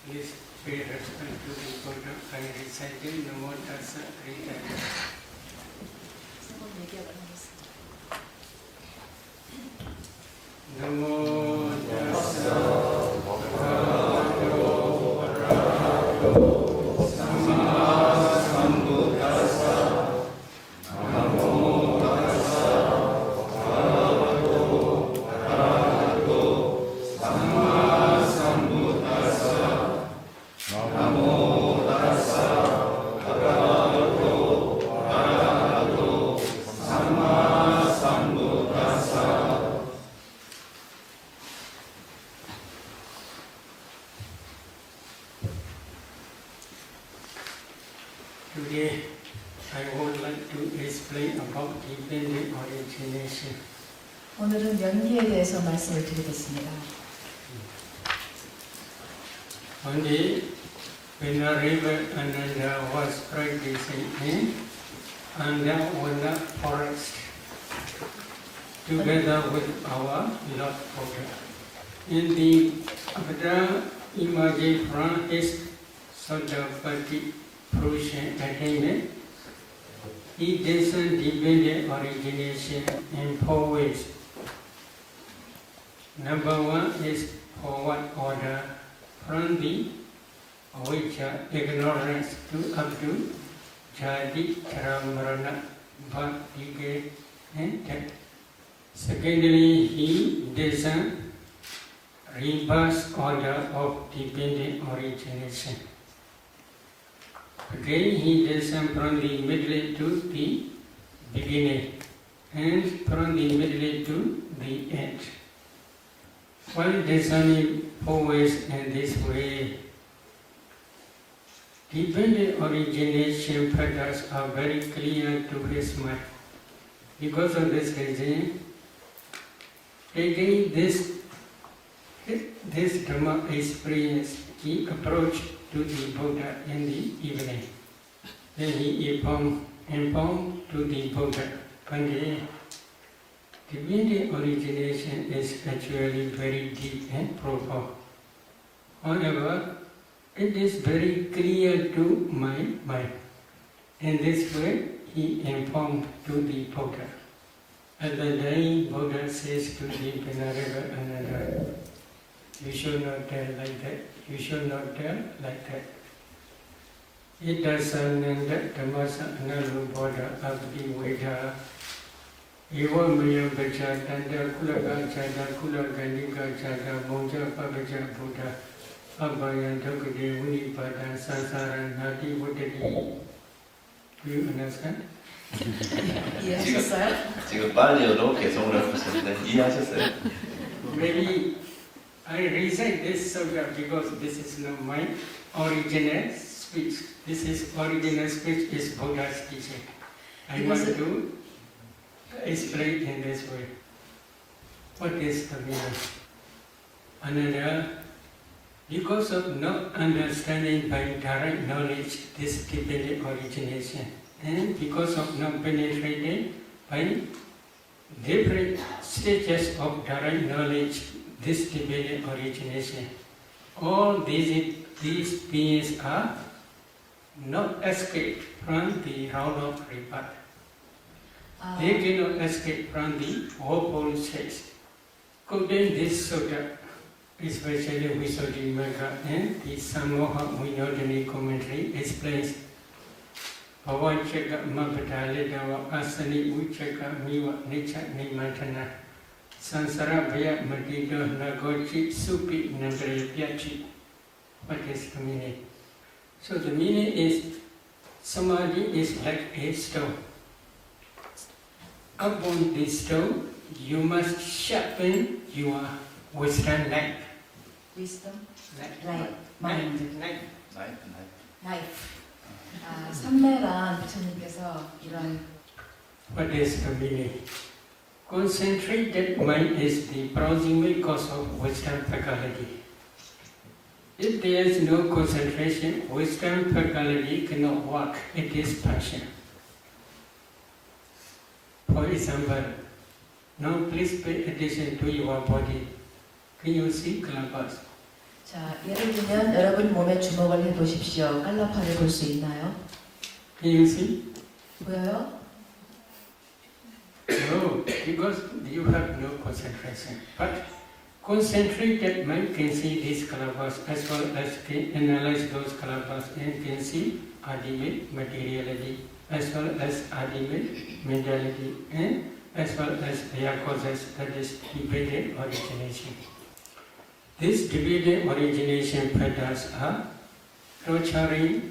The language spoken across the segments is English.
Please pay respect to the Buddha by reciting Namo Tassa 3 times. Namo Tassa Bhagavato Arahato Samma Sambuddhassa. Namo Tassa Bhagavato Arahato Samma Sambuddhassa. Namo Tassa Bhagavato Arahato Samma Sambuddhassa. Today I would like to explain about dependent origination. 오늘은 연기에 대해서 말씀을 드리겠습니다. One day, when a river Ananda was practicing in Andavana forest, together with our Lord Buddha. In the Buddha emerging from his Sayadaw fruition attainment, he discerned dependent origination in 4 ways. Number 1 is forward order from the avijja, ignorance, to up to jati, jara, marana, birth, decay, and death. Secondly, he discerned reverse order of dependent origination. Again, he discerned from the middle to the beginning, and from the middle to the end. While discerning 4 ways in this way, dependent origination factors are very clear to his mind. Because of this reason, taking this Dhamma experience, he approached to the Buddha in the evening. Then he informed to the Buddha, Pandit, dependent origination is actually very deep and profound. However, it is very clear to my mind. In this way, he informed to the Buddha. At the day, Buddha says to the Venerable Ananda, you should not tell like that. You should not tell like that. Itasananda Dhammasa Analuboda Abdi Veda Eva Mayam Bacha Tanda Kulaga Chada Kulaganika Chada Monja Pabaja Buddha Abhayan Dhokade Unipada Sansara Nati Buddhadi. Do you understand? 이해하셨어요? 지금 빨리어로 개성을 해보셨는데 이해하셨어요? Maybe I recite this sutta because this is not my original speech. This is original speech is Buddha's teaching. I want to explain in this way. What is the meaning? Another, because of not understanding by direct knowledge this dependent origination, and because of not penetrating by different stages of direct knowledge this dependent origination, all these beings are not escaped from the round of rebirth. They cannot escape from the woeful state. Quoting this sutta, especially Visuddhimagga and the Samoha Vinodani commentary explains Bhavachaka Mabhadaledawa Asani Uchaka Miwa Nicha Nimantana Sansara Bhaya Madido Nagochi Supi Nandre Pyachi. What is the meaning? So the meaning is Samadhi is like a stone. Upon this stone, you must sharpen your wisdom light. Wisdom, Light. light, mind, Light. life. 삼매란 부처님께서 이런 What is the meaning? Concentrated mind is the proximate cause of wisdom faculty. If there is no concentration, wisdom faculty cannot work. It is passion. For example, now please pay attention to your body. Can you see clappers? 자, 예를 들면 여러분 몸에 주먹을 해보십시오. 깔라파를 볼 수 있나요? Can you see? 보여요? No, because you have no concentration. But concentrated mind can see these color bars as well as can analyze those color bars and can see ultimate materiality as well as ultimate mentality and as well as their causes, that is debated origination. These debated origination patterns are torturing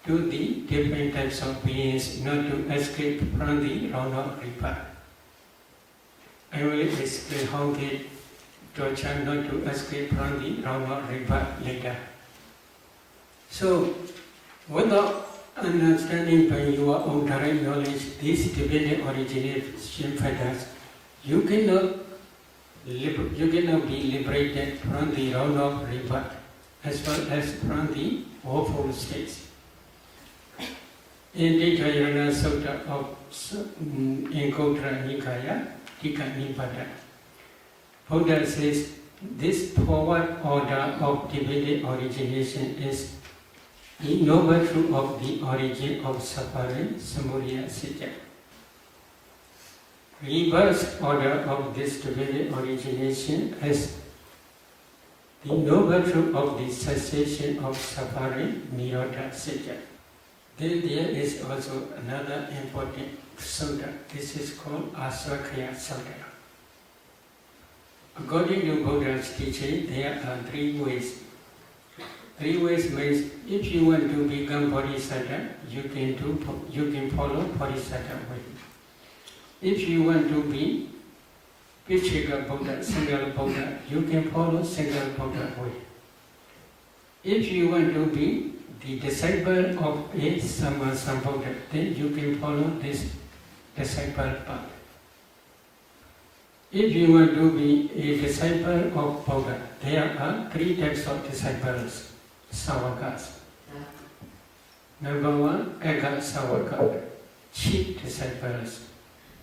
to the different types of beings not to escape from the round of rebirth. I will explain how they torture not to escape from the round of rebirth later. So, without understanding by your own direct knowledge these debated origination patterns, you cannot be liberated from the round of rebirth as well as from the woeful states. In Dikayana Sutta of Anguttara Nikaya, Tika Nipada, Buddha says this forward order of debated origination is the noble truth of the origin of suffering, Samudaya Satya. Reverse order of this debated origination is the noble truth of the cessation of suffering, Nirodha Satya. Then there is also another important sutta. This is called Aswakaya Sutta. According to Buddha's teaching, there are three ways. Three ways means if you want to become Bodhisattva, you can follow Bodhisattva way. If you want to be Vichika Buddha, single Buddha, you can follow single Buddha way. If you want to be the disciple of a Sammasambuddha, then you can follow this disciple path. If you want to be a disciple of Buddha, there are three types of disciples, Savakas. Number one, Eka Savaka, chief disciples,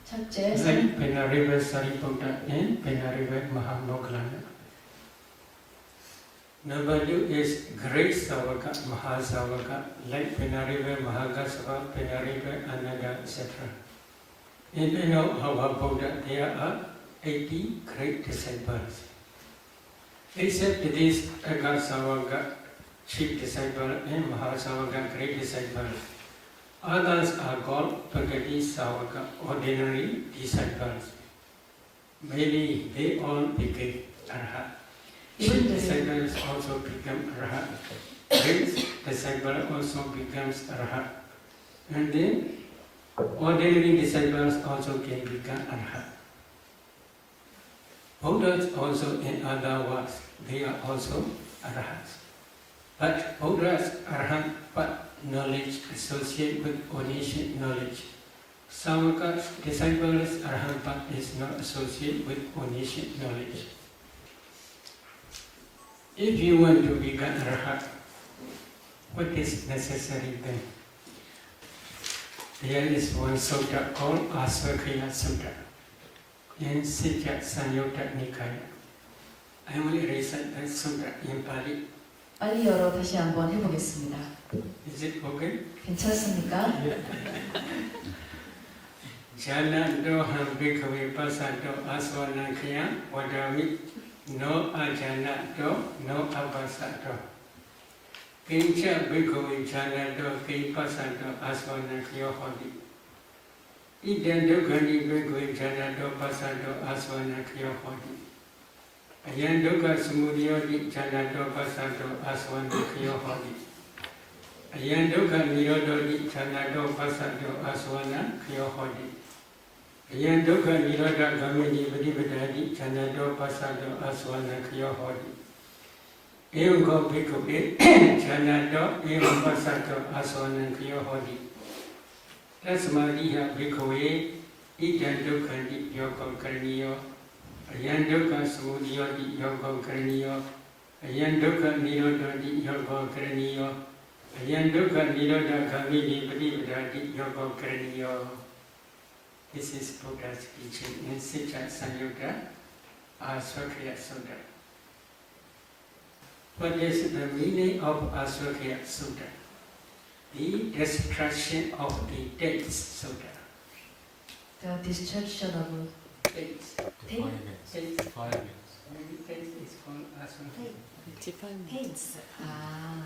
첫째, like Venerable Sariputta and Venerable Mahamoggallana. Number two is great Savaka, Mahasavaka, like Venerable Mahagassava, Venerable Ananda, etc. In our Buddha, there are 80 great disciples. Except these Agasavaka, chief disciple, and Mahasavaka, great disciple. Others are called Bhagati Savaka, ordinary disciples. Maybe they all became Arhat. Chief disciples also become Arhat. Great disciple also becomes Arhat. And then ordinary disciples also can become Arhat. Buddhas also, in other words, they are also Arhats. But Buddhas Arhat, but knowledge associated with omniscient knowledge. Savaka's disciples Arhat, but is not associated with omniscient knowledge. If you want to become Arhat, what is necessary then? There is one sutta called Aswakaya Sutta in Sitya Sanyutta Nikaya. I will recite that sutta in Pali. 빨리 열어 다시 한번 해보겠습니다. Is it okay? 괜찮습니까? Janado ham bhikkhave pasato asvanakya vadami no ajanato no apasato. Kincha bhikkhave janado ki pasato asvanakya hodi. Idam dukkani bhikkhave janado pasato asvanakya hodi. Ayam dukkha samudayoti janado pasato asvanakya hodi. Ayam dukkha nirodhoti janado pasato asvanakya hodi. Ayam dukkha nirodha gamini vadivadadi janado pasato asvanakya hodi. Evam ko bhikkhave janado evam pasato asvanakya hodi. Tasmadiha bhikkhave idam dukkhanti yoga karaniyo. Ayam dukkha samudayoti yoga karaniyo. Ayam dukkha nirodhoti yoga karaniyo. Ayam dukkha nirodha gamini vadivadadi yoga karaniyo. This is Buddha's teaching in Sitya Sanyutta Aswakaya Sutta. What is the meaning of Aswakya Sutta? The destruction of the dates Sutta. The destruction of Dates. Defilements. Dates. Defilements. Maybe dates is called Aswakya. pains. 아,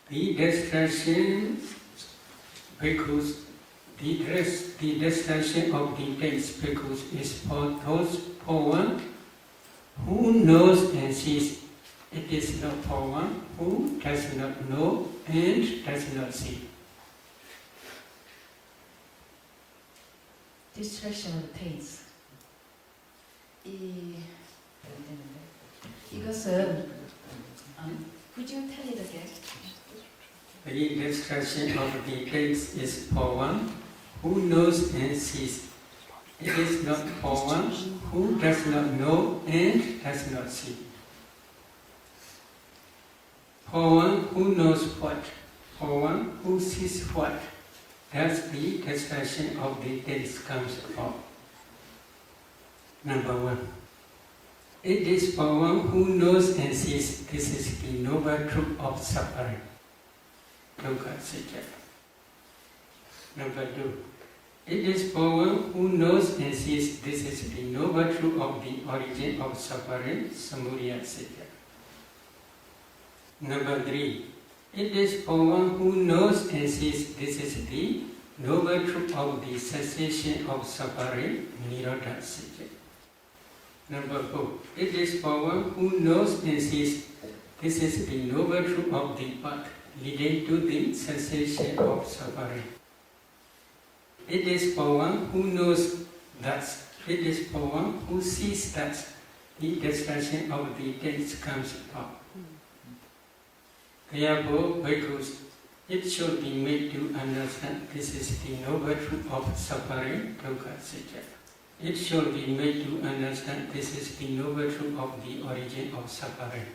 The destruction because the destruction of the dates because is for one who knows and sees. It is not for one who does not know and does not see. destruction of pains. 이것은 Could you tell it again? The destruction of the dates is for one who knows and sees. It is not for one who does not know and does not see. For one who knows what, for one who sees what, thus the destruction of the dates comes about. Number one. It is for one who knows and sees this is the noble truth of suffering. Dukkha Satya. Number two. It is for one who knows and sees this is the noble truth of the origin of suffering, Samudaya Satya. Number three. It is for one who knows and sees this is the noble truth of the cessation of suffering, Nirodha Satya. Number four. It is for one who knows and sees this is the noble truth of the path leading to the cessation of suffering. It is for one who knows that, it is for one who sees that the destruction of the dates comes about. Therefore, because it should be made to understand this is the noble truth of suffering, Dukkha Satya. It should be made to understand this is the noble truth of the origin of suffering.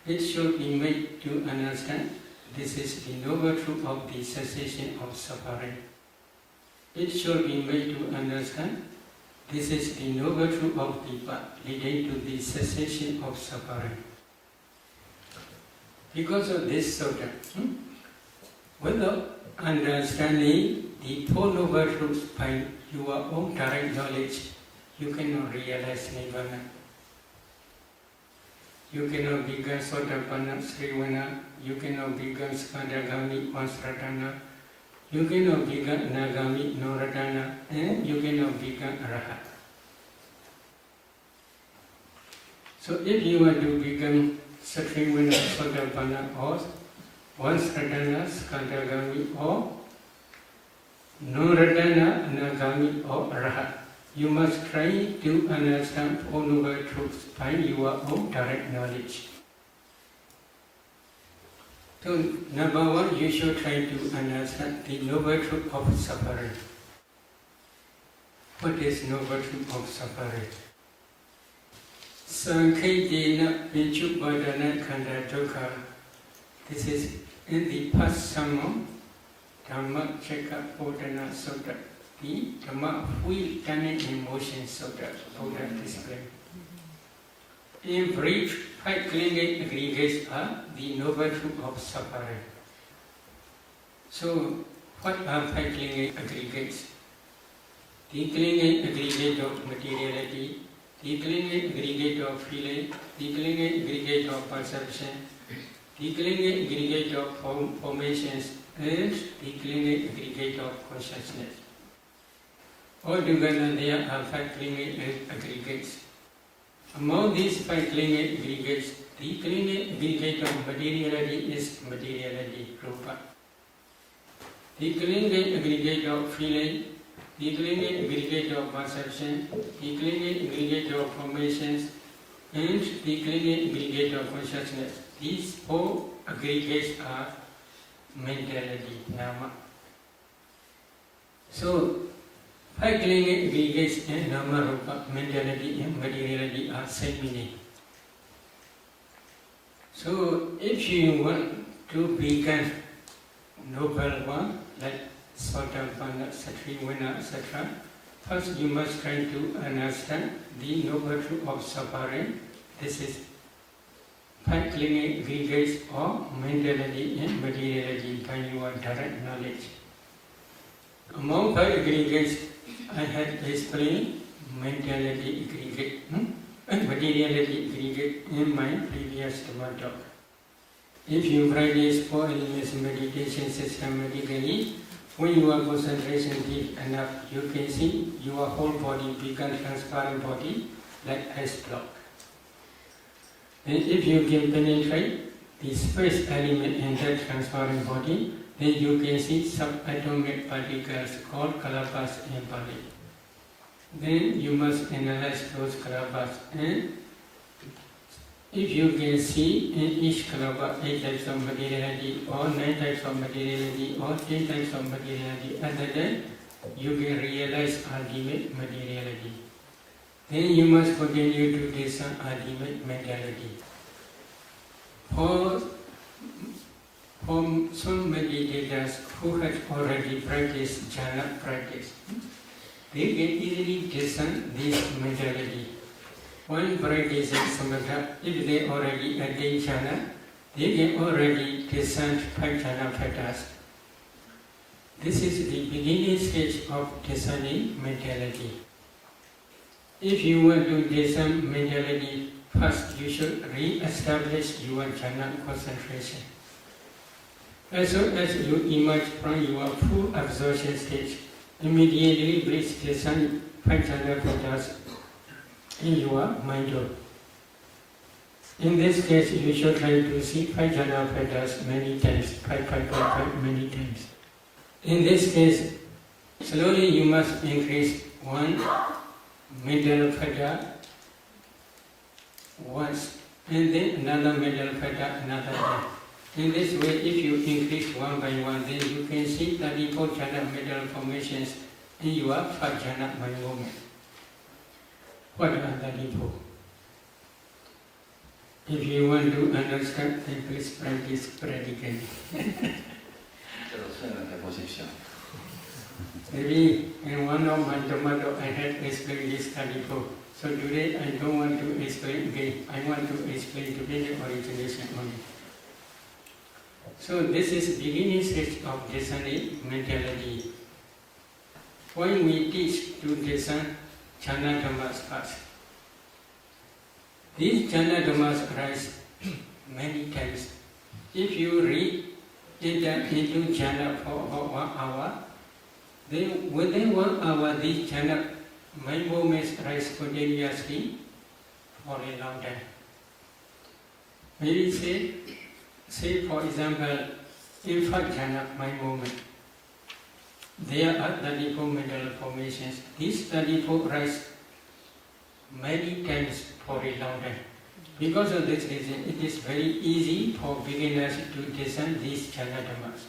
It should be made to understand this is the noble truth of the cessation of suffering. It should be made to understand this is the noble truth of the path leading to the cessation of suffering. Because of this sutta, without understanding the Four Noble Truths by your own direct knowledge, you cannot realize Nibbana. You cannot become Sotapanna, Srivana, you cannot become Skandagami, Vansratana, you cannot become Nagami, Noratana, and you cannot become Arahat. So if you want to become Srivana, Sotapanna, or Vansratana, Skandagami, or Noratana, Nagami, or Arahat, you must try to understand Four Noble Truths by your own direct knowledge. So, number one, you should try to understand the noble truth of suffering. What is noble truth of suffering? Sankhedena Vichubhadana Khanda Dukkha. This is in the past sermon, Dhamma Cheka Bodhana Sutta. The Dhamma wheel turning in motion Sutta, Buddha explained. In brief, 5 clinging aggregates are the noble truth of suffering. So, what are 5 clinging aggregates? The clinging aggregate of materiality, the clinging aggregate of feeling, the clinging aggregate of perception, the clinging aggregate of formations, and the clinging aggregate of consciousness. Altogether, there are 5 clinging aggregates. Among these 5 clinging aggregates, the clinging aggregate of materiality is materiality, rupa. The clinging aggregate of feeling, the clinging aggregate of perception, the clinging aggregate of formations, and the clinging aggregate of consciousness. These 4 aggregates are mentality, nama. So, 5 clinging aggregates and nama, rupa, mentality and materiality are same meaning. So, if you want to become noble one, like Sotapanna, Satrivana, etc., First, you must try to understand the noble truth of suffering. This is five clinging aggregates or mentality and materiality by your direct knowledge. Among five aggregates, I had explained mentality aggregate and materiality aggregate in my previous talk. If you practice 4 elements meditation systematically, when your concentration deep enough, you can see your whole body become transparent body like ice block. And if you can penetrate the space element in that transparent body, then you can see subatomic particles called kalabas in body. Then you must analyze those kalabas, and if you can see in each kalabas 8 types of materiality or 9 types of materiality or 10 types of materiality, at that time you can realize ultimate materiality. Then you must continue to discern ultimate mentality. For some meditators who have already practiced jhana practice, they can easily discern this mentality. When practicing samatha, if they already attain jhana, they can already discern 5 jhana factors. This is the beginning stage of discerning mentality. If you want to discern mentality, first you should re-establish your jhana concentration. As soon as you emerge from your full absorption stage, immediately please discern 5 jhana factors in your mind. In this case, you should try to see 5 jhana factors many times, 5 many times. In this case, slowly you must increase one mental factor once, and then another mental factor another time. In this way, if you increase one by one, then you can see 34 jhana mental formations in your 5 jhana mind movement. What are 34? If you want to understand, then please practice practically. Maybe in one of my tomato I had explained this 34. So today I don't want to explain again. I want to explain today the origination only. So this is beginning stage of discerning mentality. When we teach to discern jhana dhammas first, these jhana dhammas arise many times. If you enter into jhana for about 1 hour, then within 1 hour these jhana mind movements rise continuously for a long time. Maybe say for example, in 5 jhana mind movement, there are 34 mental formations. These 34 rise many times for a long time. Because of this reason, it is very easy for beginners to discern these jhana dhammas.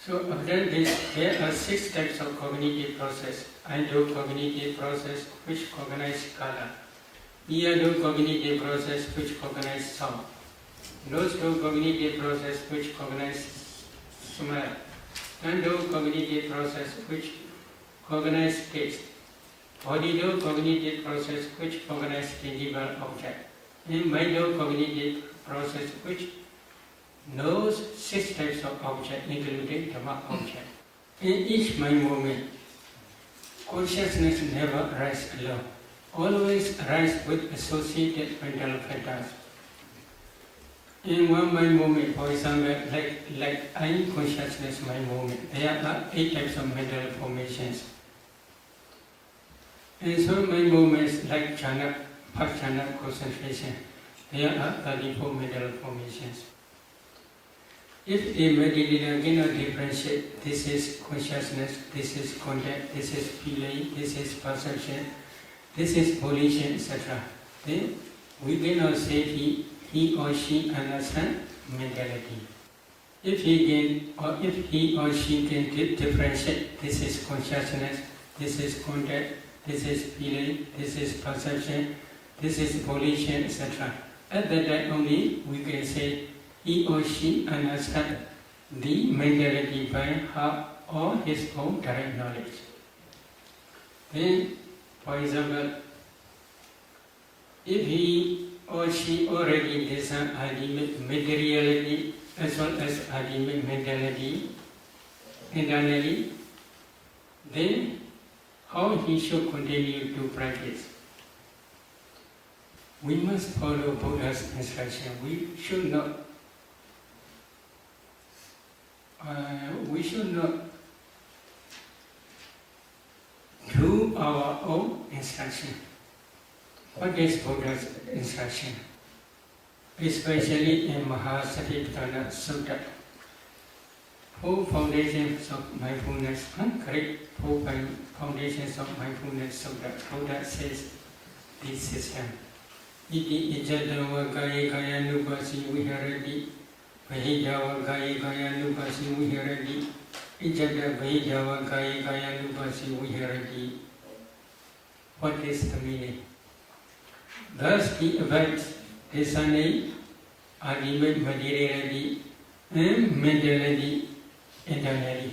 So after this, there are 6 types of cognitive process. Endo-cognitive process, which cognize color. Eado-cognitive process, which cognize sound. Nose-cognitive process, which cognize smell. Endo-cognitive process, which cognize taste. Audio-cognitive process, which cognize tangible object. And mind-cognitive process, which knows 6 types of object, including Dhamma object. In each mind movement, consciousness never rises alone, always rises with associated mental factors. In one mind movement, for example, like I am consciousness mind movement, there are 8 types of mental formations. In some mind movements, like jhana, first jhana concentration, there are 34 mental formations. If a meditator cannot differentiate, this is consciousness, this is contact, this is feeling, this is perception, this is volition, etc., then we cannot say he or she understands mentality. If he or she can differentiate, this is consciousness, this is contact, this is feeling, this is perception, this is volition, etc., at that time only we can say he or she understands the mentality by her or his own direct knowledge. Then, for example, if he or she already discern ultimate materiality as well as ultimate mentality internally, then how he should continue to practice? We must follow Buddha's instruction. We should not do our own instruction. What is Buddha's instruction? Especially in Mahasatipatthana Sutta. 4 foundations of mindfulness, correct? 4 foundations of mindfulness Sutta. Buddha says this system. Iti ijadawa kaya kaya nupasi viharati, vahidawa kaya kaya nupasi viharati, ijada vahidawa kaya kaya nupasi viharati. What is the meaning? Thus he abides discerning ultimate materiality and mentality internally.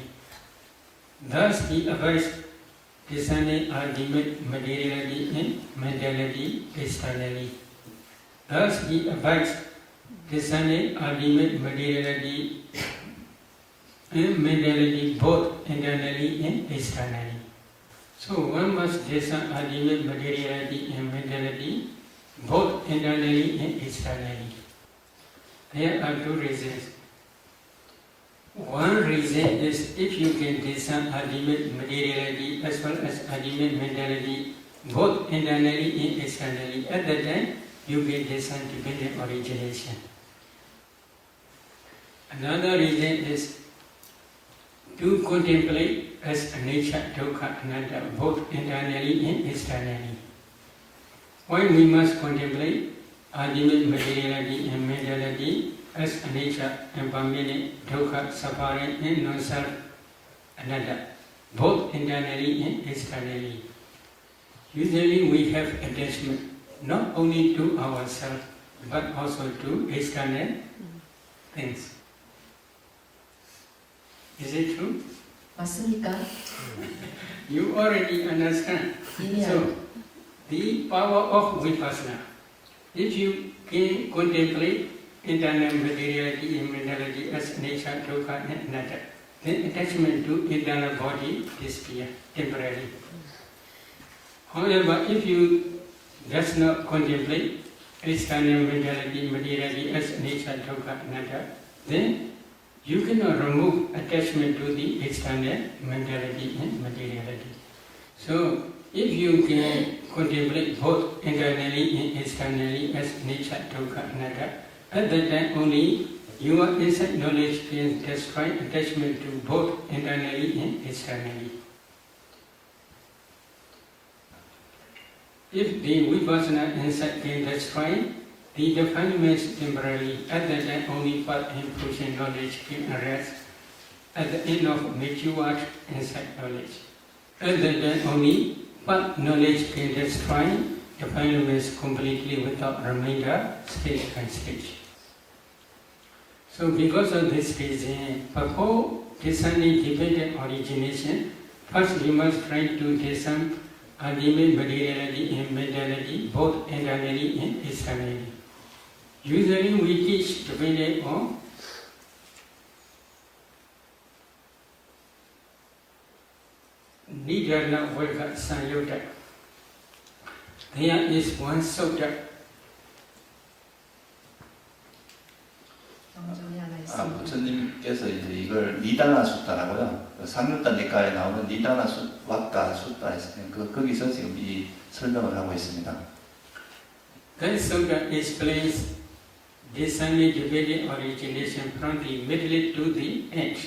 Thus he abides discerning ultimate materiality and mentality externally. Thus he abides discerning ultimate materiality and mentality both internally and externally. So one must discern ultimate materiality and mentality both internally and externally. There are 2 reasons. One reason is if you can discern ultimate materiality as well as ultimate mentality both internally and externally, at that time you can discern dependent origination. Another reason is to contemplate as anicca, dukkha, anatta both internally and externally. Why we must contemplate ultimate materiality and mentality as anicca, impermanent, dukkha, suffering and non-self, anatta, both internally and externally. Usually we have attachment not only to ourselves but also to external things. Is it true? 맞습니까? You already understand. So, the power of vipassana. If you can contemplate internal materiality and mentality as anicca, dukkha and anatta, then attachment to internal body disappears temporarily. However, if you does not contemplate external mentality, materiality as anicca, dukkha, anatta, then you cannot remove attachment to the external mentality and materiality. So, if you can contemplate both internally and externally as anicca, dukkha, anatta, at that time only your insight knowledge can destroy attachment to both internally and externally. If the vipassana insight can destroy the defilements temporarily, at that time only path and fruition knowledge can arise at the end of matured insight knowledge. At that time only path knowledge can destroy defilements completely without remainder, stage by stage. So because of this reason, before discerning dependent origination, first we must try to discern ultimate materiality and mentality both internally and externally. Usually we teach dependent on Nidana Volga Sanyota. There is one sutta. 부처님께서 이제 이걸 니다나 숫다라고요. 삼육다 니까에 나오는 니다나 숫와까 숫다 있어요. 거기서 지금 이 설명을 하고 있습니다. That sutta explains discerning dependent origination from the middle to the end.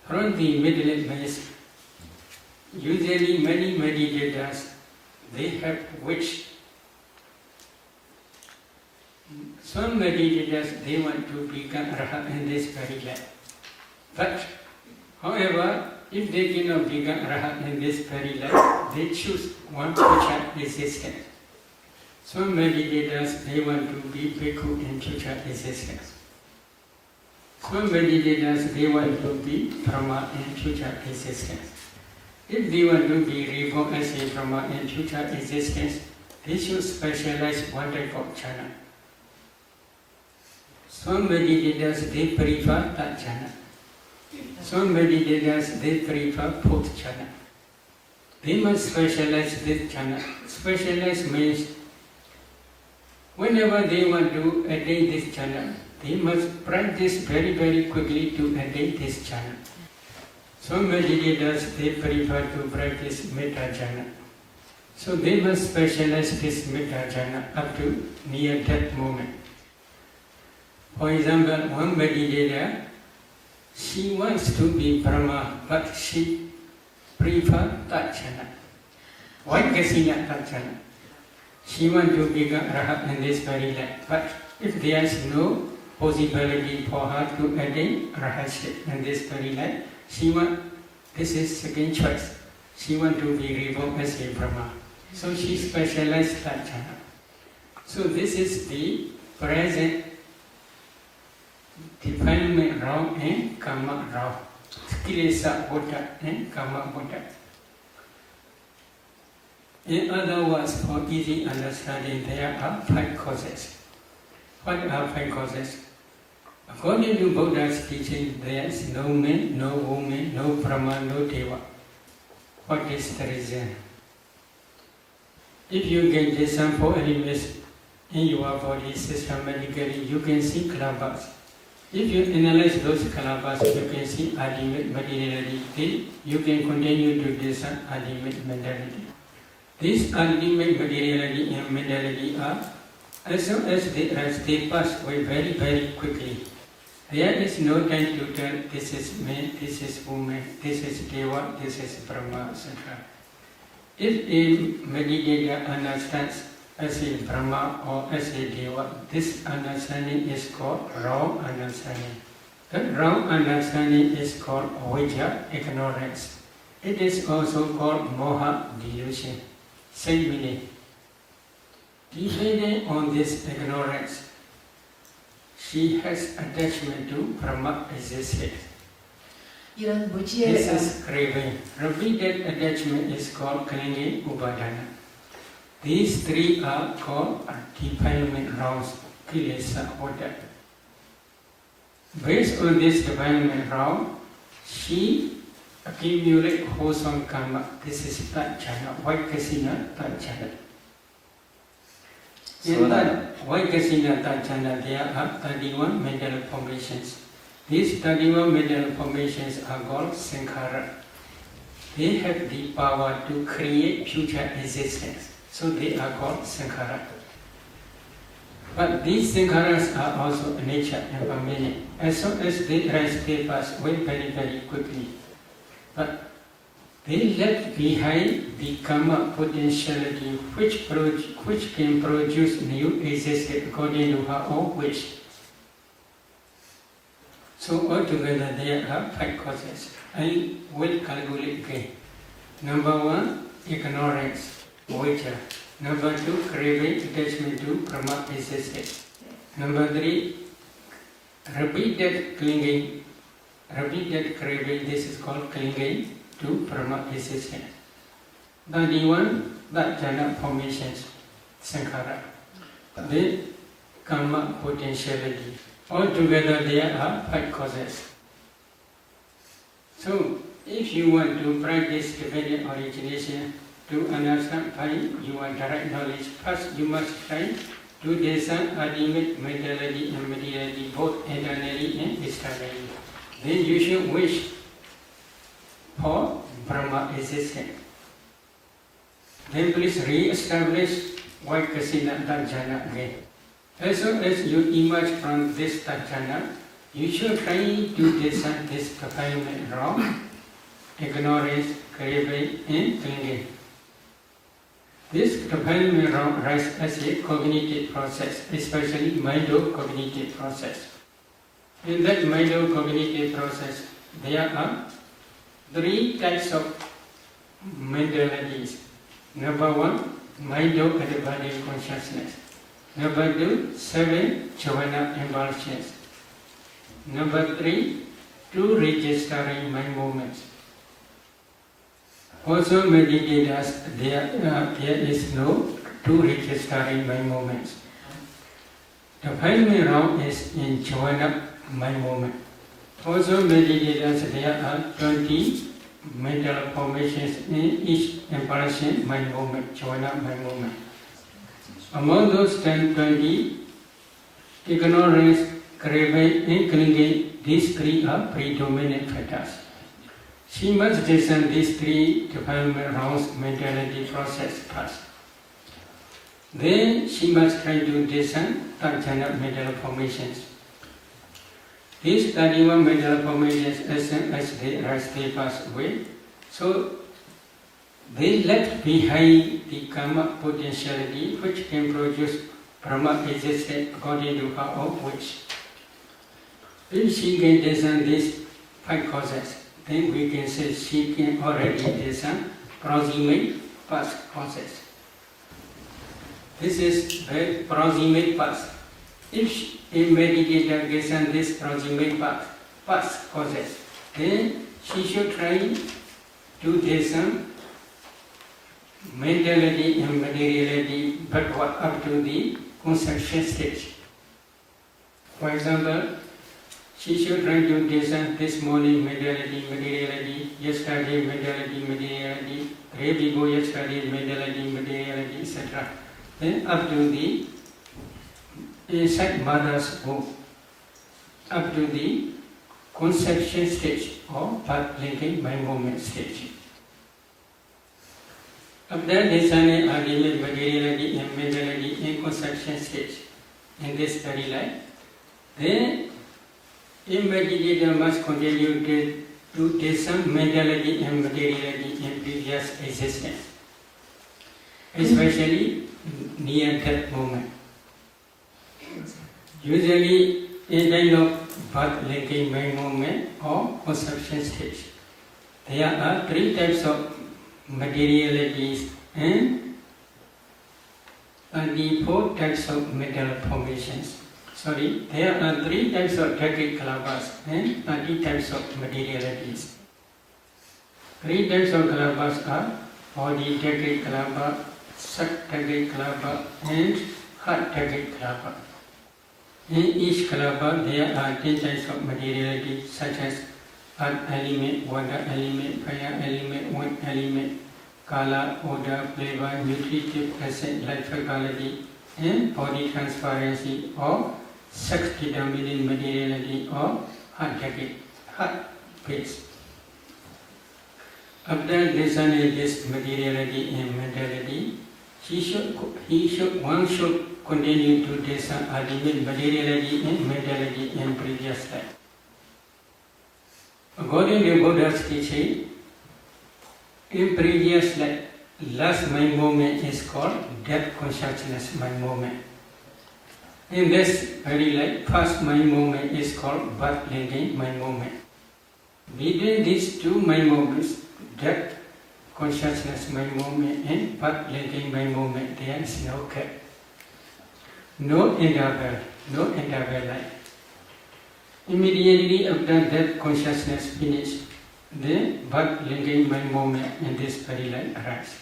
From the middle means usually many meditators they have which some meditators they want to become arhat in this very life. But however, if they cannot become arhat in this very life, they choose one future existence. Some meditators they want to be bhikkhu in future existence. Some meditators they want to be brahma in future existence. If they want to be reborn as a Brahma in future existence, they should specialize one type of jhana. Some meditators, they prefer that jhana. Some meditators, they prefer fourth jhana. They must specialize this jhana. Specialize means whenever they want to attain this jhana, they must practice very, very quickly to attain this jhana. Some meditators, they prefer to practice metta jhana. So they must specialize this metta jhana up to near that moment. For example, one meditator, she wants to be Brahma, but she prefers that jhana. Why Kasina that jhana? She wants to become Rahat in this very life, but if there is no possibility for her to attain Rahatship in this very life, she wants, this is second choice, she wants to be reborn as a Brahma. So she specialized that jhana. So this is the present defilement wrong and karma wrong. Kilesa Buddha and karma Buddha. In other words, for easy understanding, there are 5 causes. What are 5 causes? According to Buddha's teaching, there is no man, no woman, no Brahma, no Deva. What is the reason? If you get this for enemies in your body systematically, you can see kalabas. If you analyze those kalabas, you can see ultimate materiality. You can continue to discern ultimate mentality. This ultimate materiality and mentality are, as soon as they pass away very, very quickly. There is no time to tell this is man, this is woman, this is Deva, this is Brahma, etc. If a meditator understands as a Brahma or as a Deva, this understanding is called wrong understanding. That wrong understanding is called avijja, ignorance. It is also called moha, delusion. Same meaning. Depending on this ignorance, she has attachment to Brahma existence. 이런 This 무지의 is craving. Repeated attachment is called clinging upadana. These 3 are called defilement wrongs, kilesa, Buddha. Based on this defilement wrong, she accumulates wholesome karma. This is Tatjana, Vaikasina Tatjana. In that Vaikasina Tatjana, there are 31 mental formations. These 31 mental formations are called sankhara. They have the power to create future existence. So they are called sankhara. But these sankharas are also nature and permanent. As soon as they rise, they pass away very, very quickly. But they left behind the karma potentiality which can produce new existence according to her own wish. So altogether there are 5 causes. I will calculate again. Number 1, ignorance, avijja. Number 2, craving, attachment to Brahma existence. Number 3, repeated clinging, repeated craving, this is called clinging to Brahma existence. 31, that jhana formations, sankhara. Then karma potentiality. Altogether there are 5 causes. So, if you want to practice dependent origination, to understand by your direct knowledge, first you must try to discern ultimate mentality and materiality both internally and externally. Then you should wish for Brahma existence. Then please re-establish Vaikasina Tajjana again. As soon as you emerge from this Tajjana, you should try to discern this defilement wrong, ignorance, craving, and clinging. This defilement wrong arises as a cognitive process, especially mind-cognitive process. In that mind-cognitive process, there are 3 types of mentalities. Number 1, mind-advanced consciousness. Number 2, 7 jhana impulsions. Number 3, 2 registering mind movements. Also meditators, there is no two registering mind movements. The 5 minute round is in join up mind movement. Also meditators, there are 20 mental formations in each impression mind movement, join up mind movement. Among those 20, ignorance, craving, and clinging, these 3 are predominant factors. She must discern these 3 development rounds mentality process first. Then she must try to discern Tanjana mental formations. These 31 mental formations, as they pass away, so they left behind the karma potentiality which can produce Brahma existence according to her own wish. If she can discern these 5 causes, then we can say she can already discern proximate past causes. This is the proximate past. If a meditator discerns this proximate past causes, then she should try to discern mentality and materiality, but up to the conception stage. For example, she should try to discern this morning mentality, materiality, yesterday mentality, materiality, day before yesterday mentality, materiality, etc. Then up to the inside mother's womb, up to the conception stage or birth linking mind movement stage. After discerning ultimate materiality and mentality in conception stage in this very life, then a meditator must continue to discern mentality and materiality in previous existence, especially near death moment. Usually, a kind of birth linking mind movement or conception stage. There are 3 types of materialities and 4 types of mental formations. There are 3 types of decade kalabas and 30 types of materialities. 3 types of kalabas are body decade kalaba, sat decade kalaba, and heart decade kalaba. In each kalaba, there are 10 types of materiality, such as earth element, water element, fire element, wind element, color, odor, flavor, nutritive acid, life quality, and body transparency or sex determining materiality or heart base. After discerning this materiality and mentality, one should continue to discern ultimate materiality and mentality in previous life. According to Buddha's teaching, in previous life, last mind movement is called death consciousness mind movement. In this very life, first mind movement is called birth linking mind movement. Between these 2 mind movements, death consciousness mind movement and birth linking mind movement, there is no gap, no interval life. Immediately after death consciousness finished, the birth linking mind movement in this very life arises.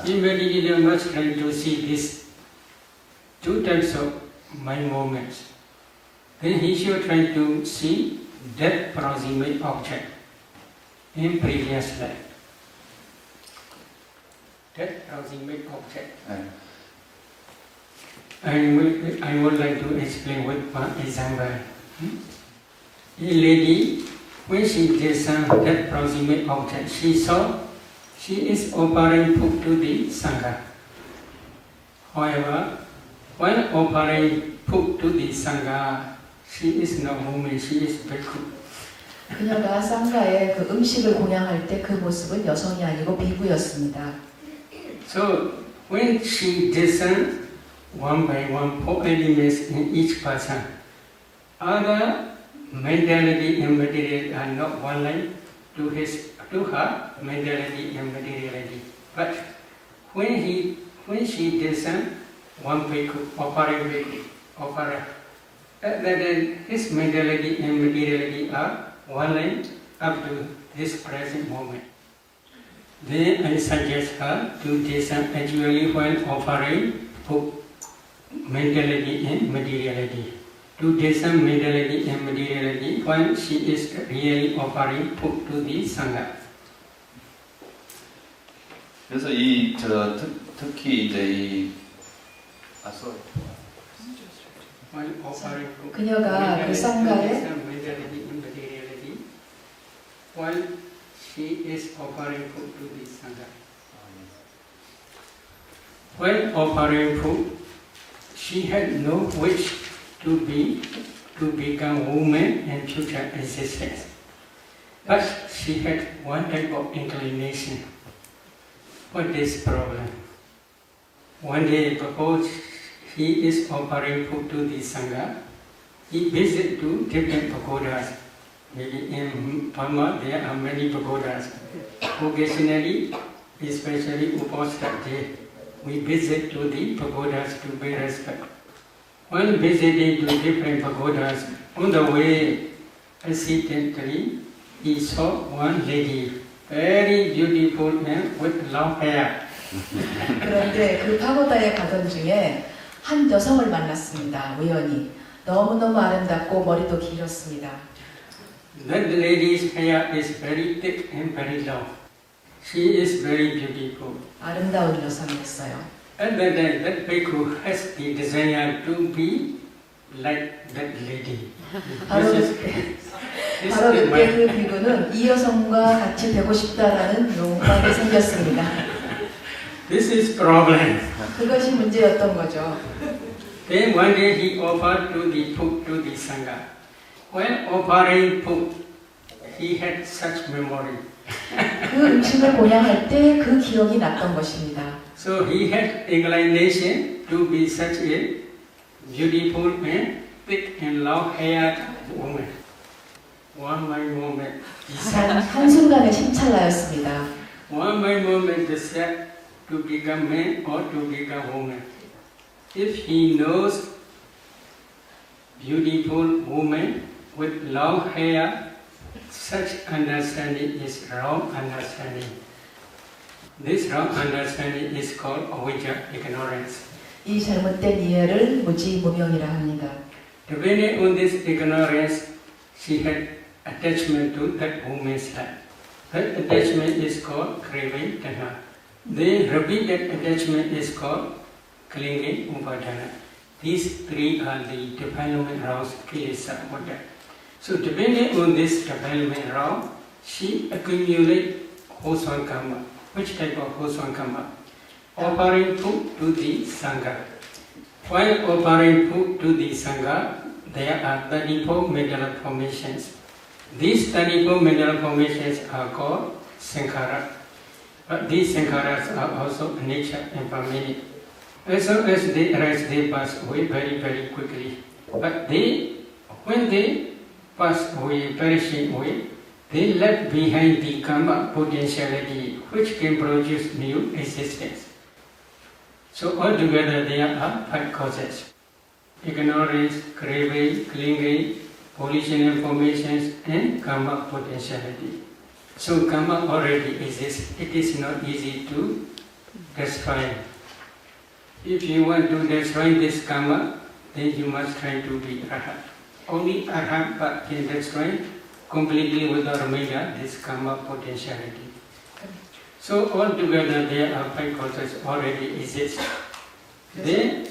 The meditator must try to see these 2 types of mind movements. Then he should try to see that proximate object in previous life. That proximate object. I would like to explain with one example. A lady, when she discerned that proximate object, she saw she is offering food to the Sangha. However, while offering food to the Sangha, she is not woman, she is bhikkhu. 그녀가 상가에 그 음식을 공양할 때 그 모습은 여성이 아니고 비구였습니다. So when she discerned one by one 4 elements in each person, other mentality and materiality are not one line to her mentality and materiality. But when she discerned one bhikkhu, then his mentality and materiality are one line up to this present moment. Then I suggest her to descend actually when offering both mentality and materiality. To descend mentality and materiality when she is really offering food to the Sangha. 그래서 특히 이제 When offering food, 그녀가 그 to 상가에 descend mentality and materiality when she is offering food to the Sangha. When offering food, she had no wish to become woman and future existence. But she had one type of inclination. What is problem? One day, because he is offering food to the Sangha, he visits to different pagodas. Maybe in Burma there are many pagodas. Occasionally, especially Uposatha Day, we visit to the pagodas to pay respect. When visiting to different pagodas, on the way, accidentally, he saw one lady, very beautiful man with long hair. 그런데 그 파고다에 가던 중에 한 여성을 만났습니다. 우연히. 너무너무 아름답고 머리도 길었습니다. That lady's hair is very thick and very long. She is very beautiful. 아름다운 여성이었어요. At that time, that bhikkhu has the desire to be like that lady. 바로 This is 그때 그 비구는 이 여성과 같이 되고 싶다라는 욕망이 생겼습니다. This is problem. 그것이 문제였던 거죠. Then one day he offered to the food to the Sangha. When offering food, he had such memory. 그 음식을 공양할 때 그 기억이 났던 것입니다. So he had inclination to be such a beautiful and thick and long-haired woman. One by moment, 한순간에 심찰나였습니다. one by moment decide to become man or to become woman. If he knows beautiful woman with long hair, such understanding is wrong understanding. This wrong understanding is called avijja, ignorance. 이 잘못된 이해를 무지무명이라 합니다. Depending on this ignorance, she had attachment to that woman's life. That attachment is called craving tanha. Then repeated attachment is called clinging upadana. These three are the development rounds kilesa buddha. So depending on this development round, she accumulates wholesome karma. Which type of wholesome karma? Offering food to the Sangha. While offering food to the Sangha, there are 34 mental formations. These 34 mental formations are called sankhara. But these sankharas are also nature and permanent. As soon as they arise, they pass away very, very quickly. But when they pass away, perishing away, they left behind the karma potentiality which can produce new existence. So altogether there are 5 causes: ignorance, craving, clinging, volitional formations, and karma potentiality. So karma already exists. It is not easy to destroy. If you want to destroy this karma, then you must try to be arhat. Only arhat can destroy completely without remainder this karma potentiality. So altogether there are 5 causes already exist. Then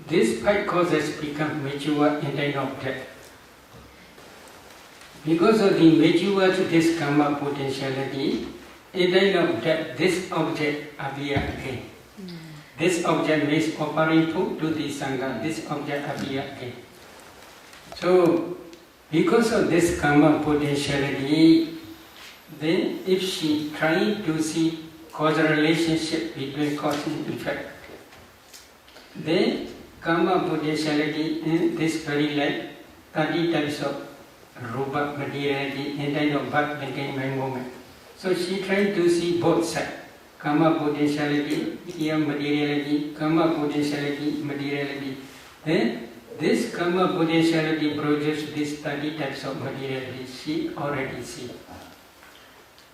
these 5 causes become mature in time of death. Because of the mature to this karma potentiality, in time of death, this object appears again. This object means offering food to the Sangha, this object appears again. So, because of this karma potentiality, then if she tries to see causal relationship between cause and effect, then karma potentiality in this very life, 30 types of rupa materiality and kind of birth became my moment. So she tried to see both sides. Karma potentiality, here materiality, karma potentiality, materiality. Then this karma potentiality produces these 30 types of materiality. She already see.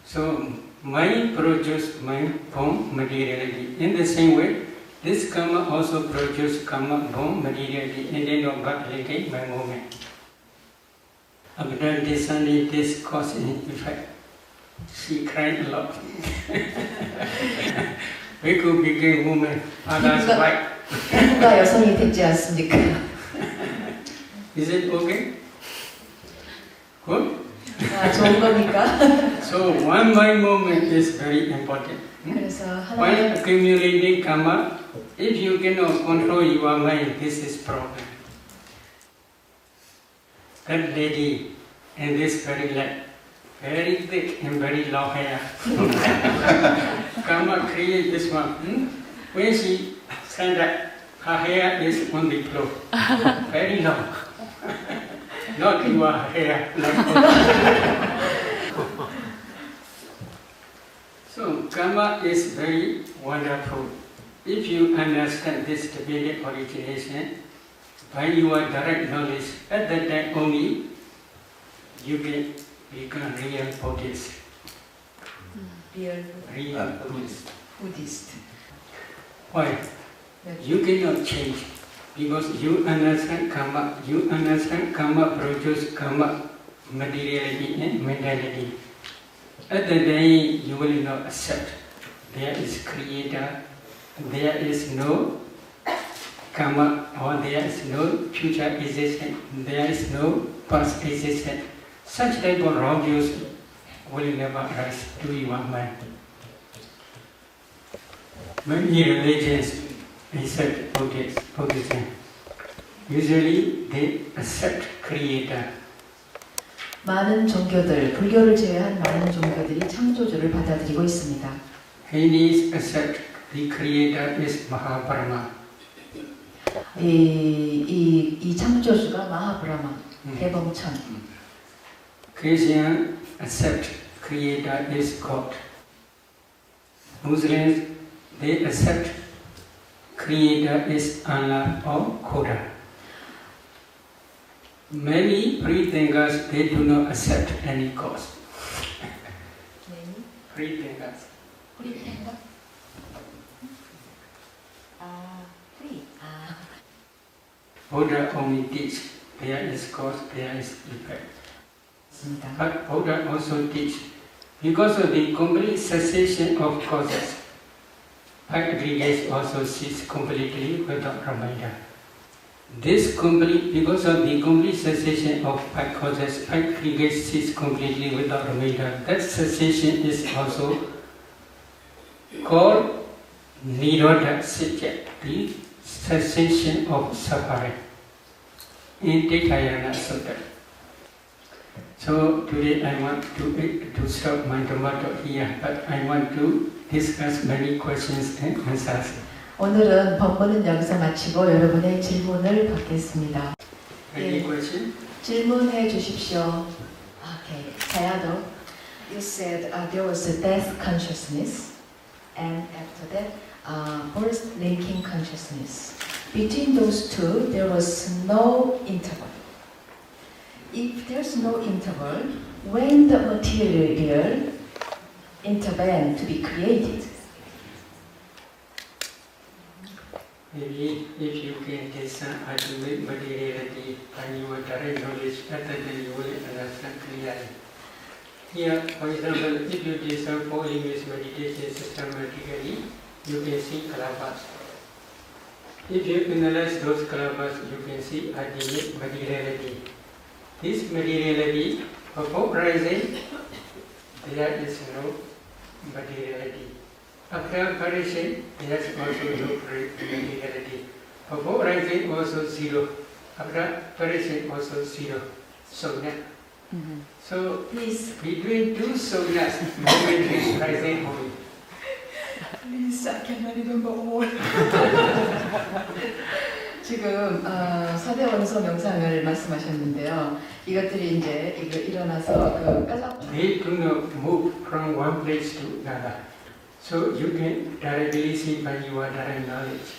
So mind produces mind form materiality. In the same way, this karma also produces karma form materiality, and then of birth related by moment. After discerning this cause and effect, she cried a lot. We could become woman, others white. 피부가 여성이 됐지 않습니까? Is it okay? Good? 아, 좋은 겁니까? So one mind movement is very important. 그래서 While 하나님 accumulating karma, if you cannot control your mind, this is problem. That lady and this very leg, very thick and very long hair. Karma create this one. When she stand up, her hair is on the floor, very long. Not your hair like So karma is very wonderful. If you understand this divided origination, by your direct knowledge, at that time only, you can become real Buddhist. Real Buddhist. Why? You cannot change because you understand karma produces karma, materiality and mentality. At the day you will not accept there is creator, there is no karma, or there is no future existence, there is no past existence. Such type of wrong views will never arise to your mind. Many religions accept Buddhism. Usually they accept creator. 많은 종교들, 불교를 제외한 많은 종교들이 창조주를 받아들이고 있습니다. Hindus accept the creator is Mahabrahma. 이 창조주가 마하브라마, 대범천. Christians accept creator is God. Muslims they accept creator is Allah or Khuda. Many free-thinkers they do not accept any cause. Free-thinkers. 프리텐가? free. Buddha only teach there is cause, there is effect. But Buddha also teach because of the complete cessation of causes, aggregates also cease completely without reminder. Because of the complete cessation of five causes, aggregates cease completely without reminder. That cessation is also called Nirodha Satya, the cessation of suffering in Tikayana Sutta. So today I want to stop my tomato here, but I want to discuss many questions and answers. 오늘은 본문은 여기서 마치고 여러분의 질문을 받겠습니다. Any question? 질문해 주십시오. Okay. Sayadaw, you said there was a death consciousness, and after that, birth linking consciousness. Between those two, there was no interval. If there's no interval, when the material intervene to be created, Maybe if you can discern ultimate materiality and your direct knowledge, at that time you will understand clearly. Here, for example, if you discern four image meditation systematically, you can see kalabas. If you analyze those kalabas, you can see ultimate materiality. This materiality, before rising, there is no materiality. After perishing, there is also no materiality. Before rising, also zero. After perishing, also zero. Sogna. So, please, between two sognas, moment is rising only. please, I cannot remember all. 지금 사대원소 명상을 말씀하셨는데요. 이것들이 이제 일어나서 They do not move from one place to another. So you can directly see by your direct knowledge.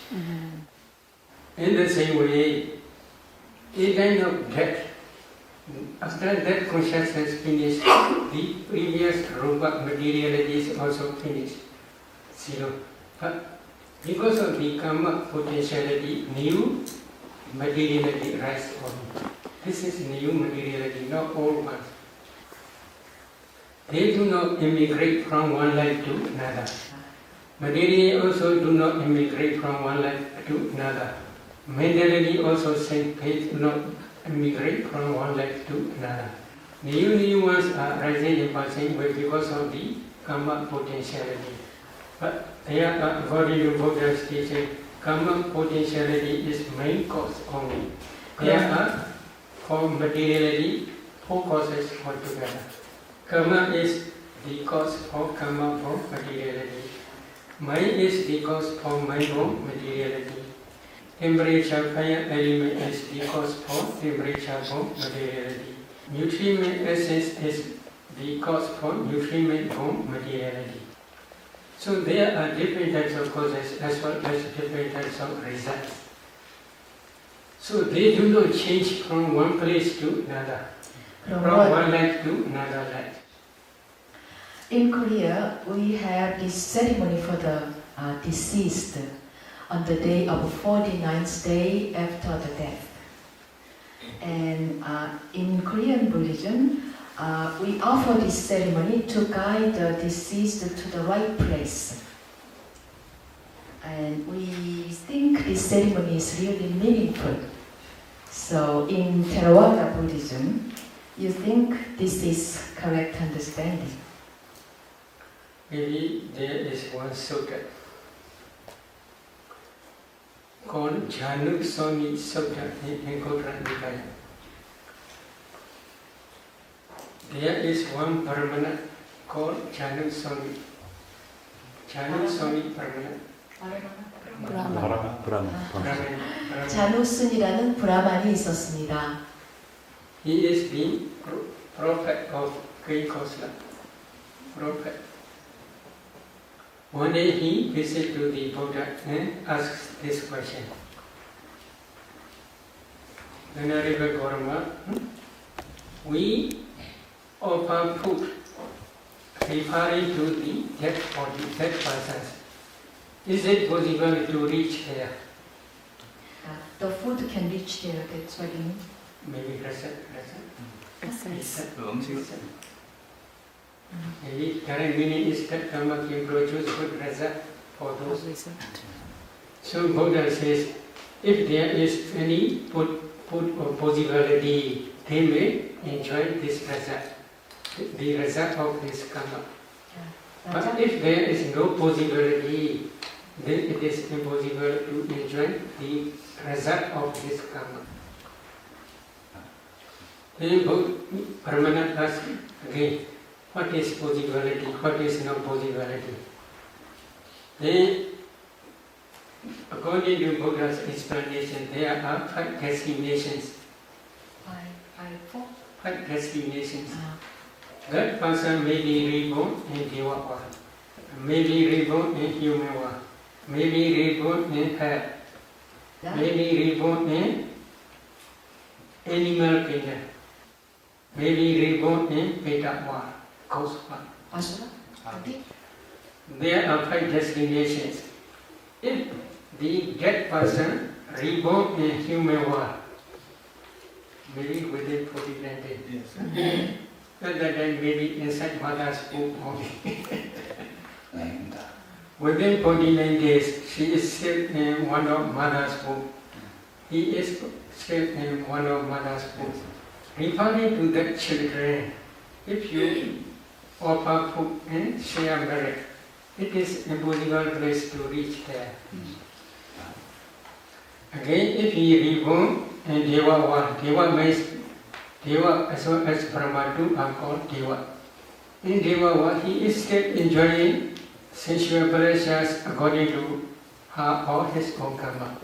In the same way, a kind of death After that consciousness finished, the previous rupa materiality is also finished, zero. But because of the karma potentiality, new materiality rises on. This is new materiality, not old ones. They do not immigrate from one life to another. Materially also do not immigrate from one life to another. Mentally also same, they do not immigrate from one life to another. New ones are rising and passing away because of the karma potentiality. But they are, according to Buddha's teaching, karma potentiality is main cause only. There are for materiality 4 causes altogether. Karma is the cause for karma for materiality. Mind is the cause for mind for materiality. Temperature, fire element is the cause for temperature for materiality. Nutriment essence is the cause for nutriment for materiality. So there are different types of causes as well as different types of results. So they do not change from one place to another, from one life to another life. In Korea, we have this ceremony for the deceased on the day of 49th day after the death. And in Korean Buddhism, we offer this ceremony to guide the deceased to the right place. And we think this ceremony is really meaningful. So in Theravada Buddhism, you think this is correct understanding? Maybe there is one sutta called Janusoni Sutta in Kotra Nikaya. There is one Brahmana called Janusoni. Janusoni Brahmana. Brahmana. 자누슨이라는 브라만이 있었습니다. He is the prophet of Great Kosala. Prophet. One day he visited to the Buddha and asked this question. Venerable Gautama, we offer food referring to the dead body, dead persons. Is it possible to reach there? The food can reach there, that's what you mean? Maybe present. Maybe current meaning is that karma can produce good result for those. So Buddha says, if there is any food or possibility, they may enjoy this result, the result of this karma. But if there is no possibility, then it is impossible to enjoy the result of this karma. Then Brahmana asks again, what is possibility, what is no possibility? Then, according to Buddha's explanation, there are 5 destinations. 5 destinations. That person may be reborn in Deva world, may be reborn in human world, may be reborn in hell, may be reborn in animal kingdom, may be reborn in Veda world, ghost world. There are 5 destinations. If the dead person reborn in human world, maybe within 49 days. At that time, maybe inside mother's womb only. Within 49 days, she is still in one of mother's womb. He is still in one of mother's womb. Referring to that children, if you offer food and share merit, it is impossible place to reach there. Again, if he reborn in Deva world, Deva means Deva as well as Brahma are called Deva. In Deva world, he is still enjoying sensual pleasures according to her or his own karma.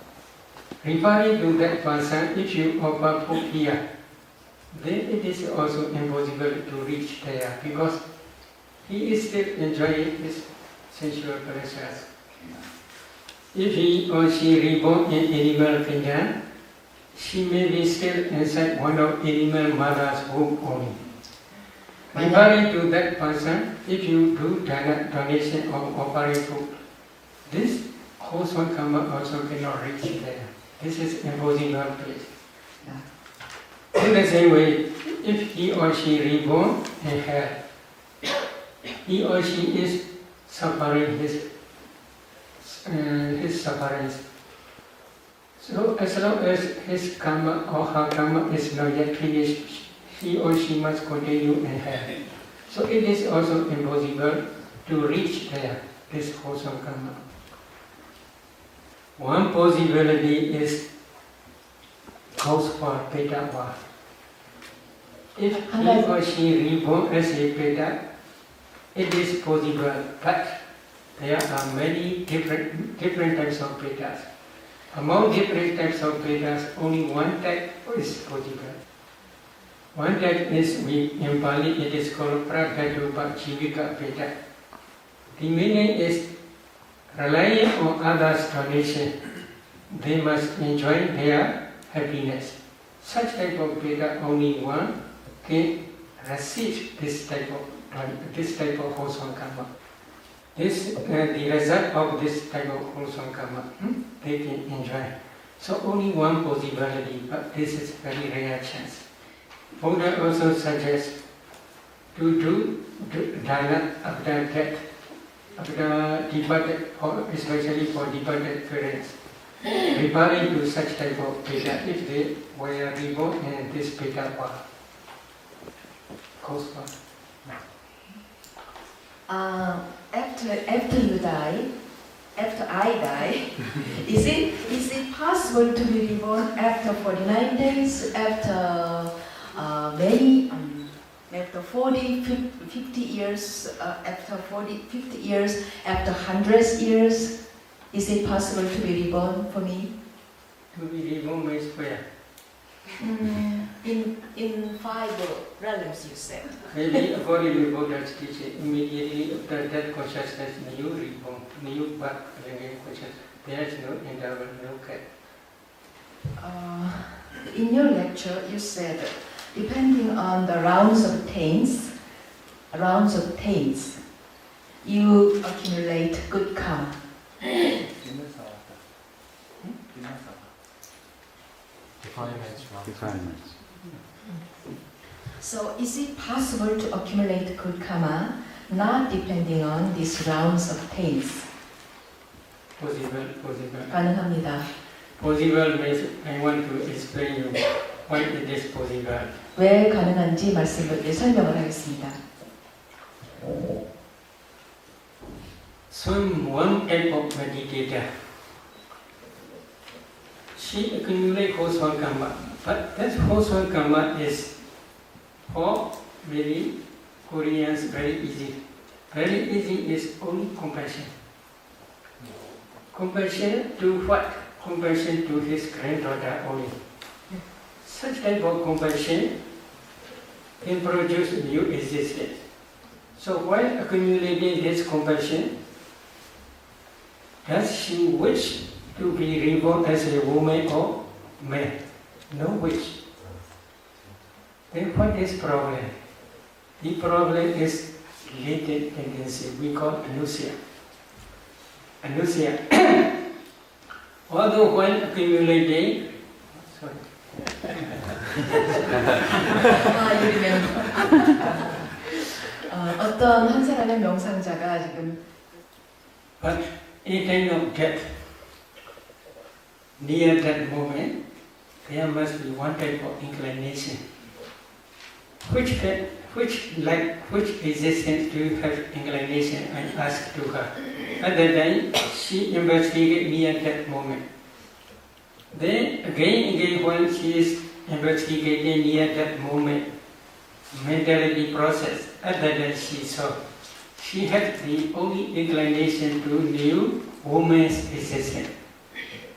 Referring to that person, if you offer food here, then it is also impossible to reach there because he is still enjoying his sensual pleasures. If he or she reborn in animal kingdom, she may be still inside one of animal mother's womb only. Referring to that person, if you do donation of offering food, this wholesome karma also cannot reach there. This is impossible place. Yeah. In the same way, if he or she reborn in hell, he or she is suffering his sufferings. So as long as his karma or her karma is not yet finished, he or she must continue in hell. So it is also impossible to reach there, this wholesome karma. One possibility is goes for Peta War. If he or she reborn as a Peta, it is possible, but there are many different types of Petas. Among different types of Petas, only one type is possible. One type is, in Pali, it is called Prakatupa Jivika Peta. The meaning is relying on others' donation, they must enjoy their happiness. Such type of Peta, only one can receive this type of wholesome karma. This the result of this type of wholesome karma, they can enjoy. So only one possibility, but this is very rare chance. Buddha also suggests to do dana after death, after departed, or especially for departed parents, referring to such type of Peta if they were reborn in this Peta war. After you die, after I die, is it possible to be reborn after 49 days, after after 40, 50 years, after 40, 50 years, after hundreds years? Is it possible to be reborn for me? To be reborn means where? In 5 realms, you said. Maybe according to Buddha's teaching, immediately after that consciousness, new reborn, new birth, again consciousness. There is no interval, no gap. In your lecture, you said, depending on the rounds of taints, you accumulate good karma. Defilements. So is it possible to accumulate good karma not depending on these rounds of taints? Possible. 가능합니다. Possible means I want to explain you why it is possible. 왜 가능한지 설명을 하겠습니다. So one type of meditator, she accumulates wholesome karma, but that wholesome karma is for many Koreans very easy. Very easy is only compassion. Compassion to what? Compassion to his granddaughter only. Such type of compassion can produce new existence. So while accumulating this compassion, does she wish to be reborn as a woman or man? No wish. Then what is problem? The problem is latent tendency. We call anusia. Although while accumulating, 어떤 한 사람의 명상자가 지금 but in kind of death, near that moment, there must be one type of inclination. Which existence do you have inclination? I asked to her. At that time, she investigated near that moment. Then again, when she is investigating near that moment, mentality process, at that time she saw. She had the only inclination to new woman's existence.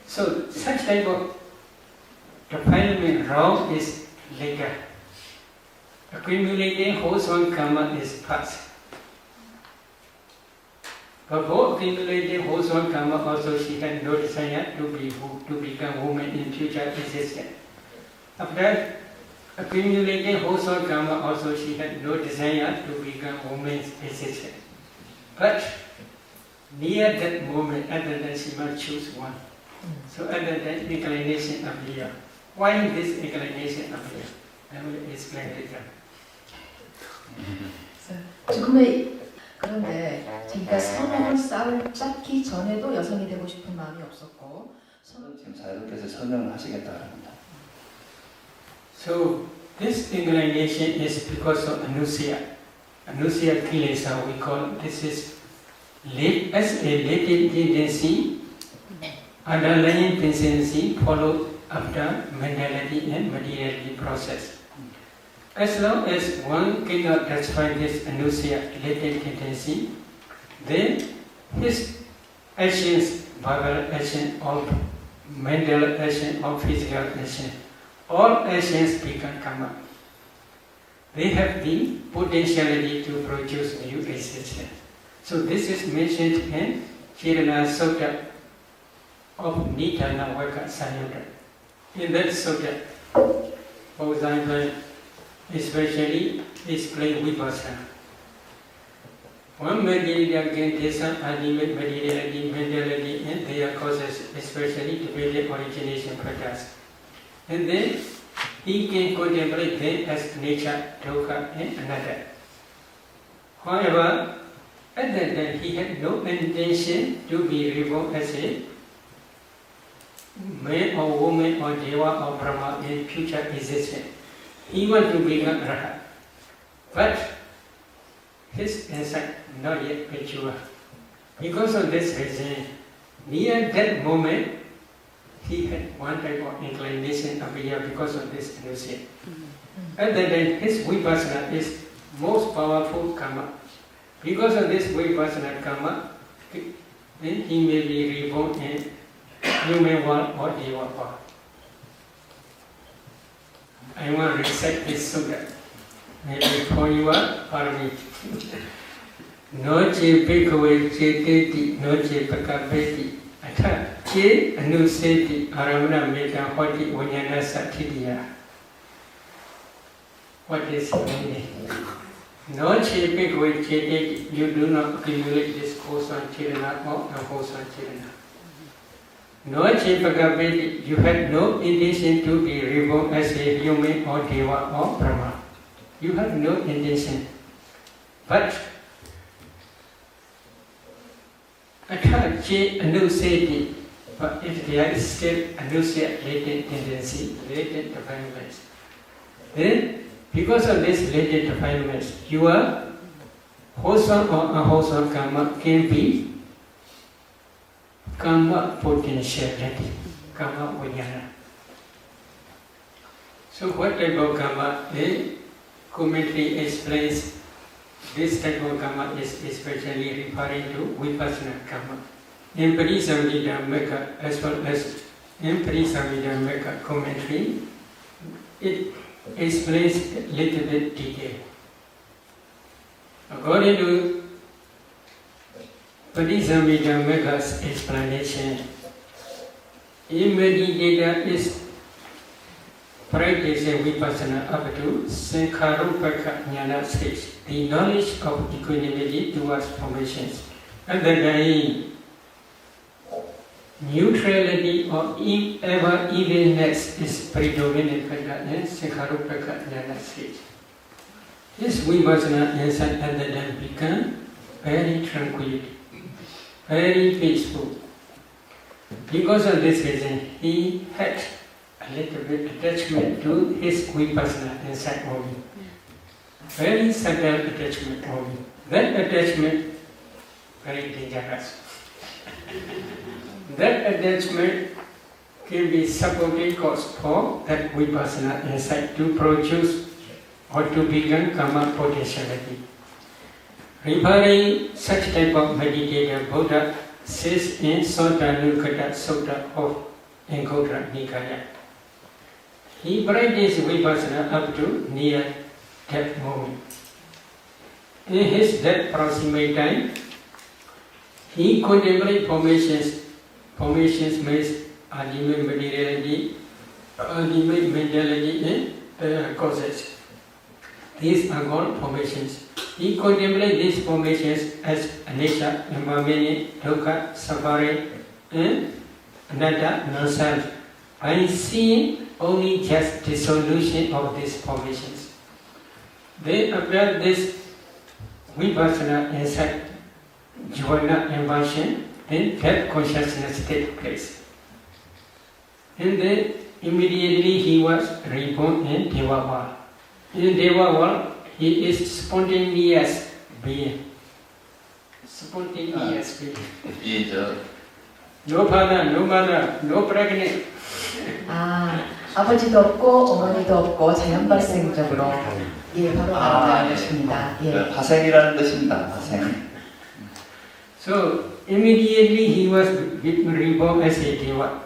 So such type of defilement wrong is later. Accumulating wholesome karma is past. But for accumulating wholesome karma also she had no desire to become woman in future existence. After accumulating wholesome karma, also she had no desire to become woman's assistant. But near that moment, other than she must choose one. So other than inclination appear. Why this inclination appear? I will explain later. 그런데 그러니까 선을 쌓기 전에도 여성이 되고 싶은 마음이 없었고 지금 사야도께서 선언을 하시겠다고 합니다. So this inclination is because of anusia. Anusia kilesa, we call this is as a latent tendency, underlying tendency followed after mentality and materiality process. As long as one cannot satisfy this anusia, latent tendency, then his actions, verbal action, or mental action, or physical action, all actions become karma. They have the potentiality to produce new existence. So this is mentioned in Kirana Sutta of Nitana Vaka Sayadaw. In that sutta, for example, especially explain vipassana. One material can take some ultimate materiality, mentality, and their causes, especially develop origination products. And then he can contemplate them as nature, dukkha, and another. However, at that time he had no intention to be reborn as a man or woman or deva or brahma in future existence. He wanted to become Rahat. But his insight not yet mature. Because of this reason, near that moment, he had one type of inclination appear because of this anusia. And then his vipassana is most powerful karma. Because of this vipassana karma, then he may be reborn in human world or deva world. I want to recite this sutta. Maybe for you or me. Noche bhikkhave ceteti, noche pakapeti, atha che anuseti aramana metta hoti vajnana satthiya. What is the meaning? Noche bhikkhave ceteti, you do not accumulate this wholesome chirana or unwholesome chirana. Noche pakapeti, you had no intention to be reborn as a human or deva or brahma. You have no intention. But atha che anuseti, but if there is still anusia, latent tendency, latent defilements, then because of this latent defilements, your wholesome or unwholesome karma can be karma potentiality, karma vijnana. So what type of karma? The commentary explains this type of karma is especially referring to vipassana karma. In Parisamhita Mekha as well as in Parisamhita Mekha commentary, it explains a little bit detail. According to Parisamhita Mekha's explanation, a meditator is practicing vipassana up to Sankharupaka Jnana stage, the knowledge of equanimity towards formations. And then neutrality or ever evenness is predominant in Sankharupaka Jnana stage. This vipassana inside and then become very tranquil, very peaceful. Because of this reason, he had a little bit attachment to his vipassana inside only. Very subtle attachment only. That attachment very dangerous. That attachment can be supporting cause for that vipassana inside to produce or to become karma potentiality. Referring such type of meditator, Buddha says in Sotanukata Sutta of Anguttara Nikaya. He practiced vipassana up to near that moment. In his that proximate time, he contemplated formations means ultimate materiality, ultimate mentality and causes. These are called formations. He contemplates these formations as nature, environment, dukkha, suffering, and anatta, non-self, by seeing only just dissolution of these formations. They apply this vipassana inside jivana inversion, then that consciousness takes place. And then immediately he was reborn in Deva world. In Deva world, he is spontaneous being. Spontaneous being. No father, no mother, no pregnant. 아버지도 없고 어머니도 없고 자연 발생적으로 바로 아름다운 것입니다. 파생이라는 뜻입니다. 파생. So immediately he was reborn as a Deva.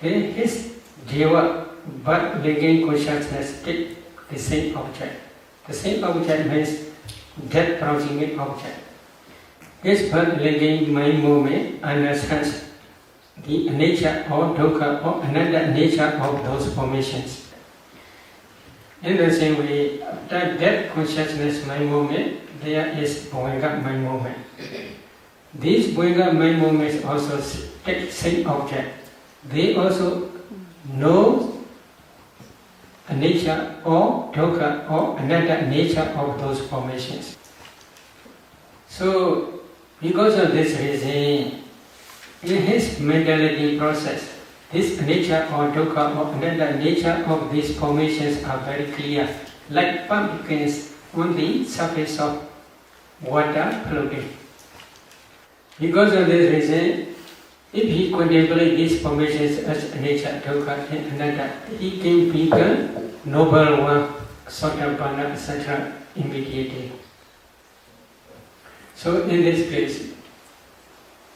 His Deva, but again consciousness take the same object. The same object means death proximate object. His birth again mind movement understands the nature or dukkha or another nature of those formations. In the same way, after that consciousness mind movement, there is bhavanga mind movement. These bhavanga mind movements also take same object. They also know the nature or dukkha or another nature of those formations. So, because of this reason, in his mentality process, this nature or dukkha or another nature of these formations are very clear, like pumpkins on the surface of water floating. Because of this reason, if he contemplates these formations as nature, dukkha and another, he can become noble one, sotapanna, etc. immediately. So in this case,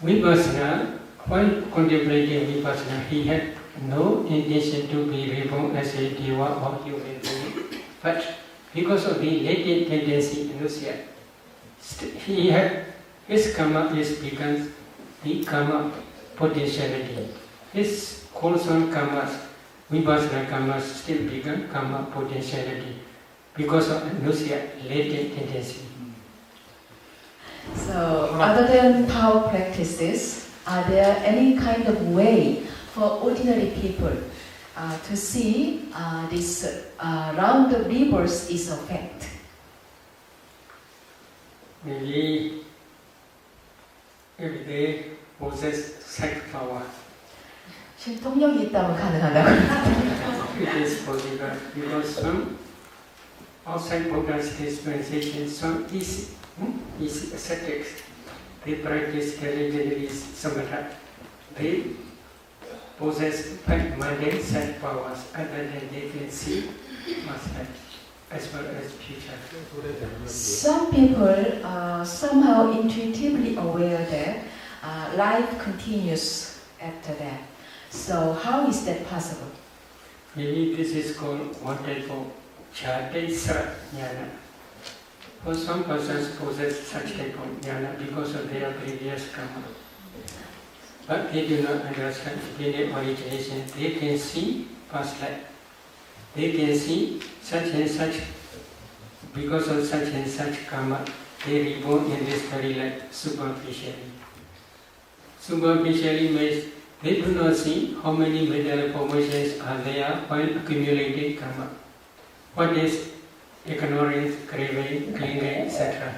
vipassana, while contemplating vipassana, he had no intention to be reborn as a deva or human being, but because of the latent tendency, inertia, he had his karma is become the karma potentiality. His wholesome karmas, vipassana karmas, still become karma potentiality because of inertia, latent tendency. So, other than Tao practices, are there any kind of way for ordinary people to see this round of rebirth is a fact? Maybe if they possess psychic power, 통력이 있다면 가능하다고. it is possible because some outside Buddha's dispensation, some is ascetics. They practice diligently samatha. They possess mundane self powers, and then they can see past as well as future. Some people are somehow intuitively aware that life continues after that. So how is that possible? Maybe this is called one type of Chadesa jnana. For some persons possess such type of jnana because of their previous karma. But they do not understand the origination. They can see past life. They can see such and such, because of such and such karma, they reborn in this very life superficially. Superficially means they do not see how many material formations are there while accumulating karma. What is ignorance, craving, clinging, etc.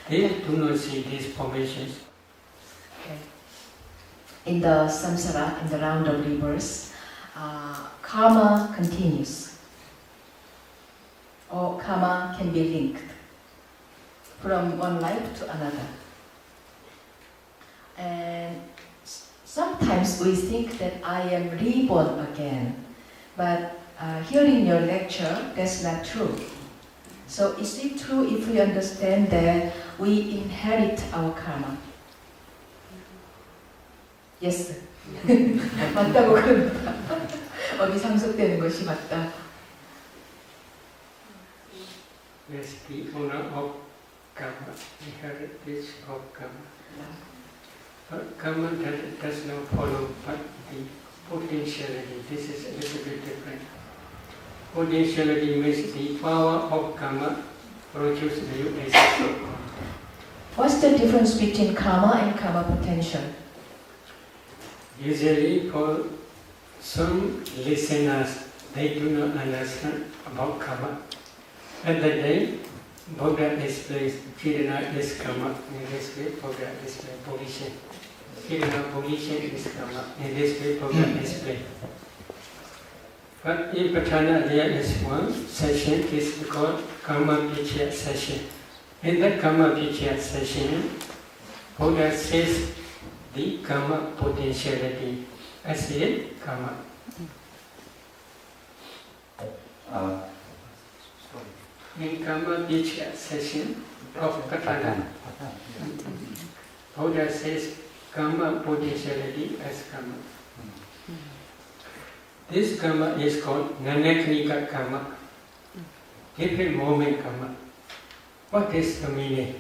They do not see these formations. Okay. In the samsara, in the round of rebirth, karma continues. Or karma can be linked from one life to another. And sometimes we think that I am reborn again, but hearing your lecture, that's not true. So is it true if we understand that we inherit our karma? Yes. 맞다고 그럽니다. 어디 상속되는 것이 맞다. Yes, the owner of karma, inheritance of karma. But karma does not follow but the potentiality. This is a little bit different. Potentiality means the power of karma produces new existence. What's the difference between karma and karma potential? Usually for some listeners, they do not understand about karma. At the day, Buddha displays Kirana is karma, in this way Buddha displays position. Kirana position is karma, in this way Buddha displays. But in Patana there is one session, is called Karma Pichya session. In that Karma Pichya session, Buddha says the karma potentiality as a karma. In Karma Pichya session of Katana, Buddha says karma potentiality as karma. This karma is called Nanakanika karma, different moment karma. What is the meaning?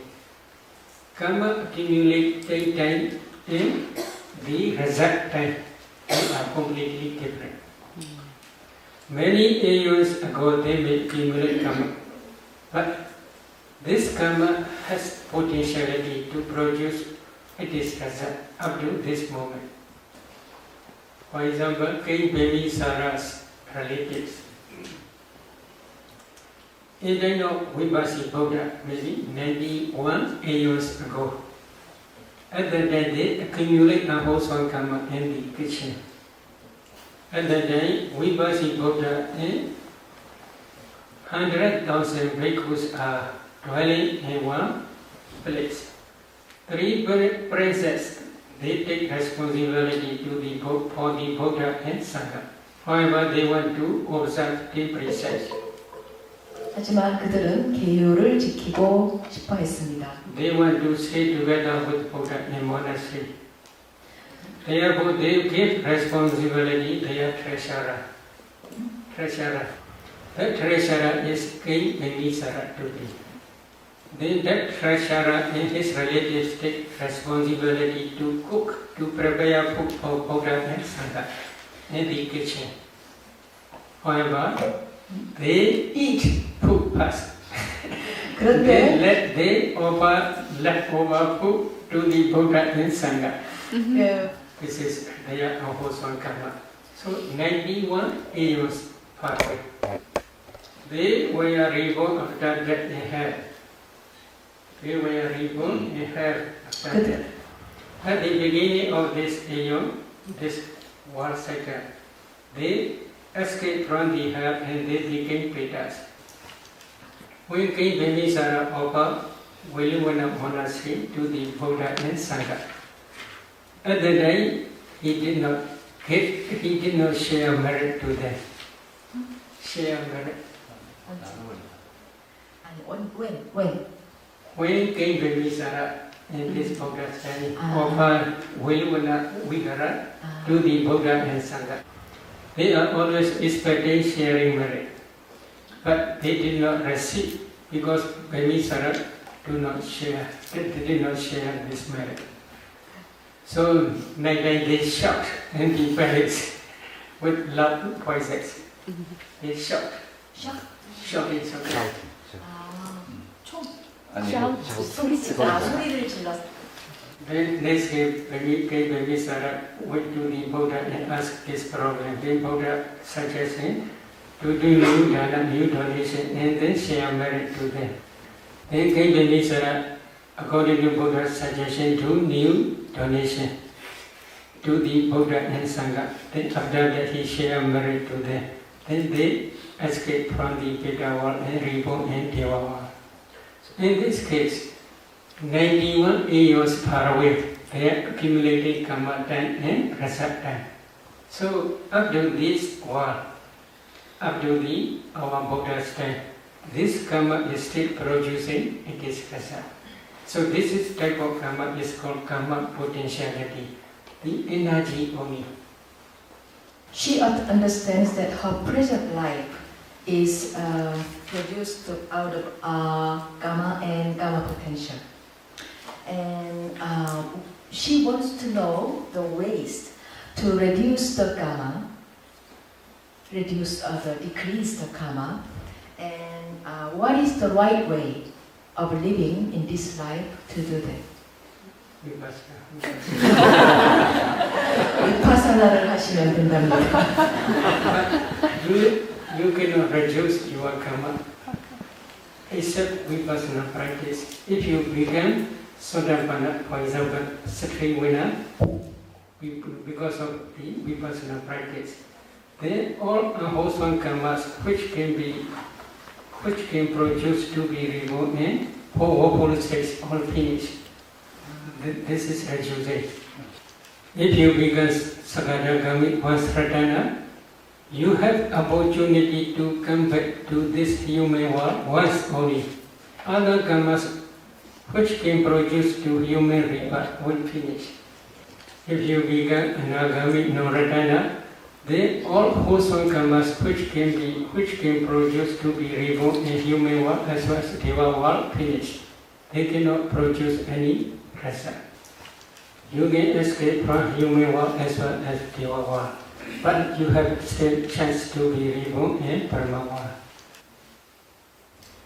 Karma accumulates time in the result time. They are completely different. Many aeons ago they may accumulate karma, but this karma has potentiality to produce its result up to this moment. For example, King Bimbisara's relatives. In the time of Vipassi Buddha, maybe 91 aeons ago, at that time they accumulate a whole song karma in the kitchen. At that time, Vipassi Buddha and 100,000 bhikkhus are dwelling in one place. 3 princes, they take responsibility for the Buddha and Sangha. However, they want to observe the precepts. 하지만 그들은 계율을 지키고 싶어 했습니다. They want to stay together with Buddha in monastery. Therefore, they give responsibility to their treasurer. That treasurer is King Bimbisara today. Then that treasurer and his relatives take responsibility to cook, to prepare food for Buddha and Sangha in the kitchen. However, they eat food first. 그런데 They offer leftover food to the Buddha and Sangha. This is their wholesome karma. So 91 aeons passed. They were reborn after that in hell. They were reborn in hell after that. At the beginning of this aeon, this world cycle, they escaped from the hell and they became Pretas. When King Bimbisara offered Veluvana monastery to the Buddha and Sangha, at the time he did not share merit to them. Share merit. when? When King Bimbisara in this Buddha's time offered Veluvana Vihara to the Buddha and Sangha, they are always expecting sharing merit. But they did not receive because Bimbisara did not share this merit. So they shocked and the parents with loud voices. They shocked. Shouting. 소리를 질렀어. Then next day, Bimbisara went to the Buddha and asked this problem. Then Buddha suggested to do new dana, new donation, and then share merit to them. Then King Bimbisara, according to Buddha's suggestion, do new donation to the Buddha and Sangha. Then after that he shared merit to them. Then they escaped from the Pita world and reborn in Deva world. So in this case, 91 years far away, they are accumulating karma time and rasa time. So up to this world, up to our Buddha's time, this karma is still producing its rasa. So this is type of karma is called karma potentiality, the energy only. She understands that her present life is produced out of karma and karma potential. And she wants to know the ways to reduce the karma, decrease the karma, and what is the right way of living in this life to do that? vipassana를 하시면 된답니다. You cannot reduce your karma except vipassana practice. If you become Sotapanna, for example, Sakri winner, because of the vipassana practice, then all unwholesome karmas which can produce to be removed and whole states all finished. This is reducing. If you become Sagadagami Vasratana, you have opportunity to come back to this human world once only. Other karmas which can produce to human rebirth will finish. If you become Anagami Noratana, then all wholesome karmas which can produce to be reborn in human world as well as Deva world finish. They cannot produce any rasa. You can escape from human world as well as Deva world, but you have still chance to be reborn in Parama world.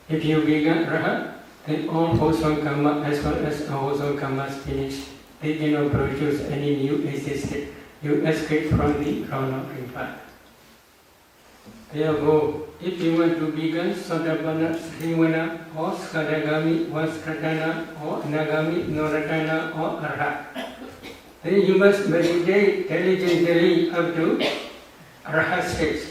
If you become Rahat, then all wholesome karma as well as unwholesome karmas finish. They cannot produce any new existence. You escape from the ground of rebirth. Therefore, if you want to become Sotapanna, Srivana, or Skadagami, Vasratana, or Nagami, Noratana, or Arhat, then you must meditate diligently up to Arhat stage.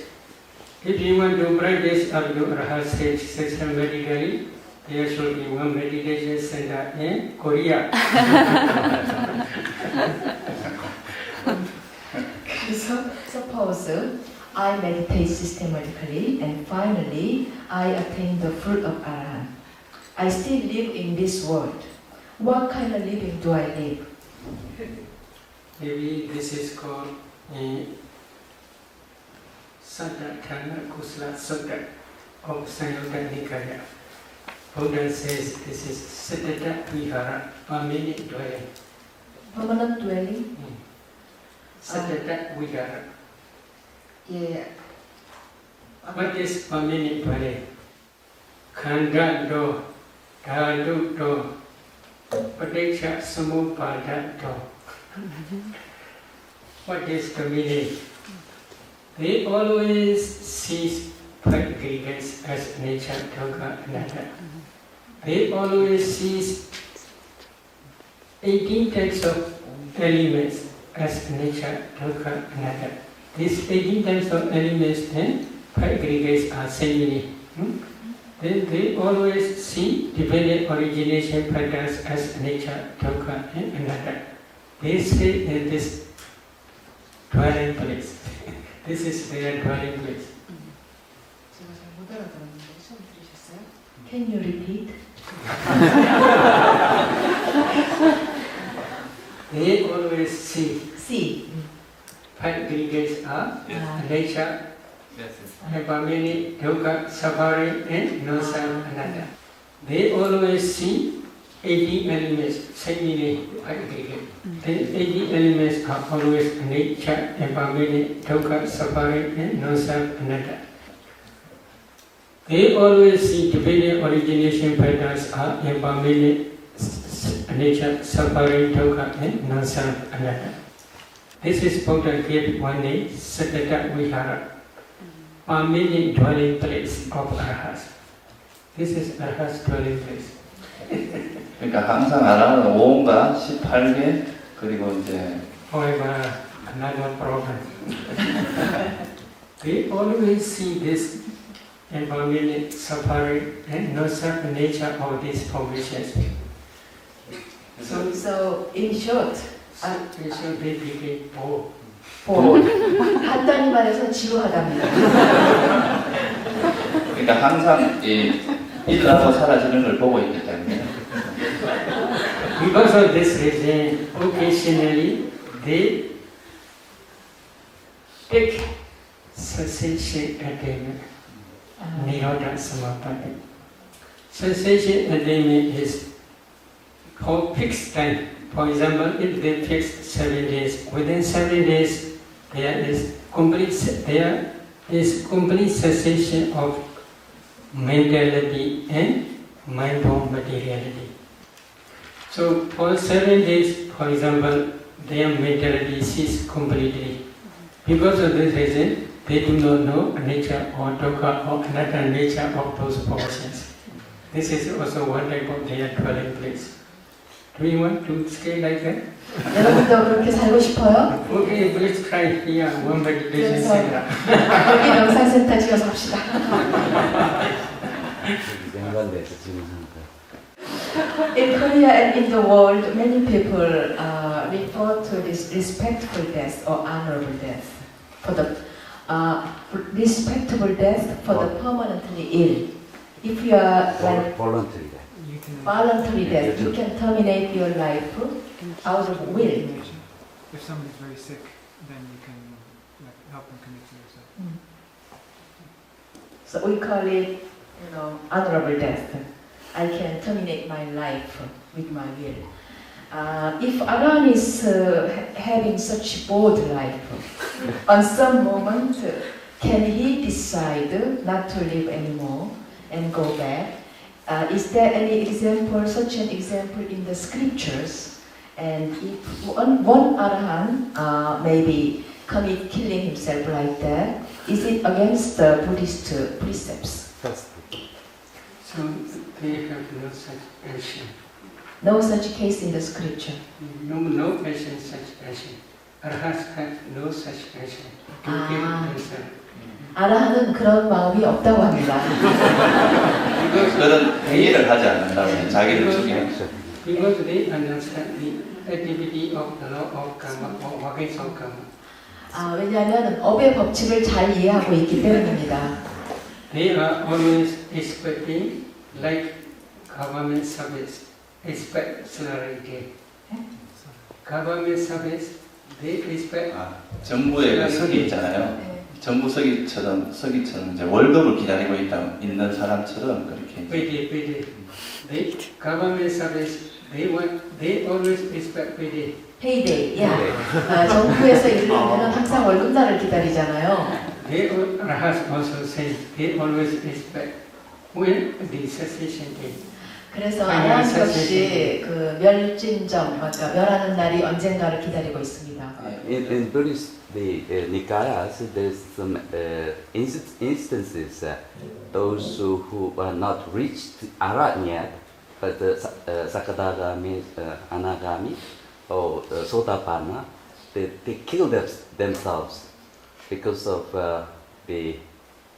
If you want to practice up to Arhat stage systematically, there should be one meditation center in Korea. So suppose I meditate systematically and finally I attain the fruit of Arahant. I still live in this world. What kind of living do I live? Maybe this is called Saddhatthana Kusala Sutta of Sayadaw Nikaya. Buddha says this is Siddhata Vihara, permanent dwelling. Permanent dwelling? Siddhata Vihara. Yeah. What is permanent dwelling? Khanda do, dhatu do, paticca samuppada do. What is the meaning? They always see five aggregates as nature, dukkha, anatta. They always see 18 types of elements as nature, dukkha, anatta. These 18 types of elements and five aggregates are similar. Then they always see dependent origination patterns as nature, dukkha, and anatta. They stay in this dwelling place. This is their dwelling place. Can you repeat? They always see See. five aggregates are nature, Yes, permanent, dukkha, suffering, and non-self, anatta. They always see 80 elements, similarly five aggregates. Then 80 elements are always nature, permanent, dukkha, suffering, and non-self, anatta. They always see dependent origination patterns are impermanent, nature, suffering, dukkha, and non-self, anatta. This is Buddha gave one name, Siddhata Vihara, permanent dwelling place of Arhats. This is Arhats dwelling place. 그러니까 항상 아라는 5가 18개 그리고 이제 However, another problem. They always see this impermanent, suffering, and non-self nature of these formations. So in short, It should be begin both. 간단히 말해서 지루하답니다. 그러니까 항상 이 일어나고 사라지는 걸 보고 있기 때문에 Because of this reason, occasionally they take cessation attainment, Nirodha Samapatti. Cessation attainment is called fixed time For example, if they fix 7 days, within 7 days there is complete cessation of mentality and mind-bound materiality. So for 7 days, for example, their mentality ceases completely. Because of this reason, they do not know nature or dukkha or anatta nature of those portions. This is also one type of their dwelling place. Do you want to stay like that? 여러분도 그렇게 살고 싶어요? Okay, please try here one meditation 그래서 center. 여기 명상센터 지어서 합시다. 연관돼서 질문하는 거예요. In Korea and in the world, many people refer to this respectful death or honorable death. For the respectable death for the permanently ill. If you are like voluntary death. voluntary death, you can terminate your life out of will. If someone is very sick, then you can help them commit suicide. So we call it, honorable death. I can terminate my life with my will. If Aran is having such bold life, on some moment, can he decide not to live anymore and go back? Is there any example, such an example in the scriptures? And if one Arahant maybe commit killing himself like that, is it against the Buddhist precepts? So they have no such action. No such case in the scripture. No action such action. Arhats have no such action. To kill themselves. 아라한은 그런 마음이 없다고 합니다. 그런 행위를 하지 않는다면 자기를 죽이는 Because they understand the activity of the law of karma or workings of karma. 왜냐하면 업의 법칙을 잘 이해하고 있기 때문입니다. They are always expecting, like government service, expect salary gain. Government service, they expect. 정부의 그 서기 있잖아요. 정부 서기처럼 이제 월급을 기다리고 있는 사람처럼 그렇게. Payday. They government service, they always expect payday. Payday. 정부에서 일을 하면 항상 월급날을 기다리잖아요. They Rahas also say they always expect when the cessation day. 그래서 아라한 역시 그 멸진점, 그러니까 멸하는 날이 언젠가를 기다리고 있습니다. In Buddhist Nikayas, there's some instances those who are not reached Arhat yet, but Sakadagami, Anagami, or Sotapanna, they kill themselves because of the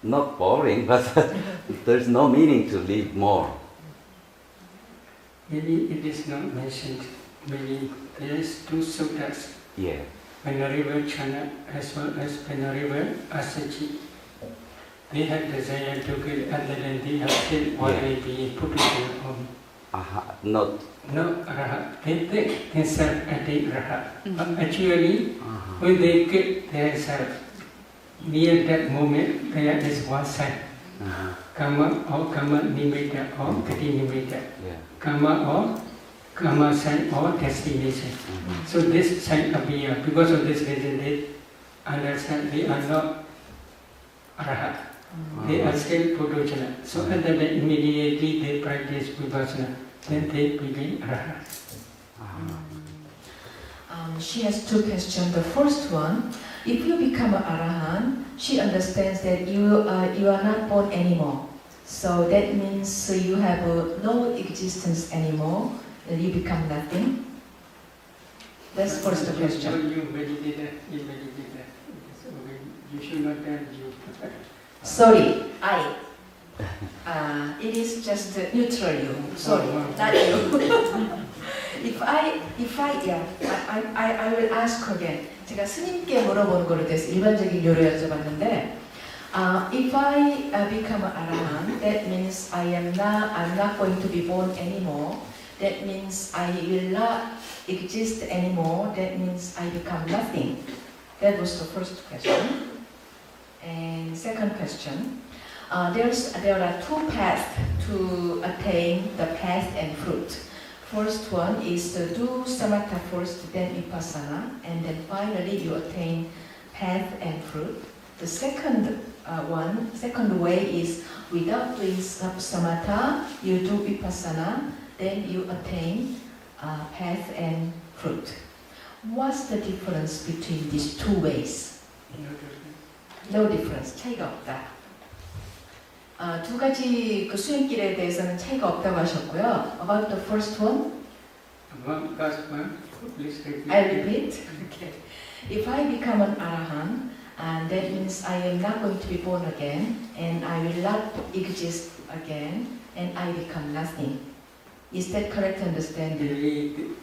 not boring, but there's no meaning to live more. Maybe it is not mentioned. Maybe there is 2 suttas. Yeah. Venerable Chana as well as Venerable Asaji. They had desire to kill and then they have killed already put to their own. Not. No Rahat. They take themselves as a Rahat. Actually, when they kill themselves, near that moment there is one sign. Karma or Karma Nimitta or Gati Nimitta. Karma or Karma sign or destination. So this sign appear. Because of this reason they understand they are not Arahat. They are still Puddhajana. So and then immediately they practice Vipassana. Then they become Arahat. She has 2 questions. The first one, if you become an Arahant, she understands that you are not born anymore. So that means you have no existence anymore, and you become nothing. That's first question. You meditate. So you should not tell you. Sorry, it is just neutral you. Sorry, not you. I will ask again. 제가 스님께 물어보는 거에 대해서 일반적인 요로 여쭤봤는데, if I become an Arahant, that means I'm not going to be born anymore. That means I will not exist anymore. That means I become nothing. That was the first question. And second question, there are 2 paths to attain the path and fruit. First one is to do samatha first, then vipassana, and then finally you attain path and fruit. The second way is without doing samatha, you do vipassana, then you attain path and fruit. What's the difference between these two ways? No difference. 차이가 없다. 두 가지 그 수행길에 대해서는 차이가 없다고 하셨고요. About the first one, First one, please repeat. I repeat. Okay. If I become an arahant, and that means I am not going to be born again, and I will not exist again, and I become nothing. Is that correct understanding?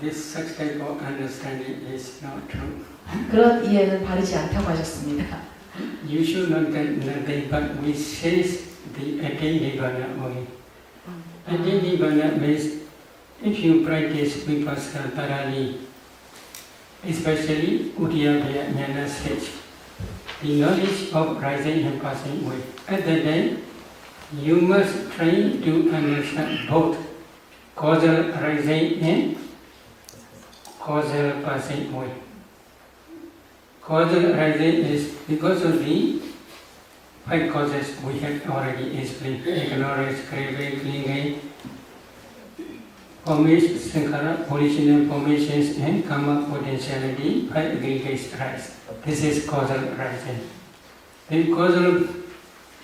This such type of understanding is not true. 그런 이해는 바르지 않다고 하셨습니다. You should not get nothing, but we say the attain nibbana only. Attain nibbana means if you practice vipassana thoroughly, especially Udiyabhaya Jnana stage, the knowledge of rising and passing away. At that time, you must try to understand both causal rising and causal passing away. Causal rising is because of the 5 causes we have already explained: ignorance, craving, clinging, formation, sankhara, original formations, and karma potentiality, 5 aggregates rise. This is causal rising. Then causal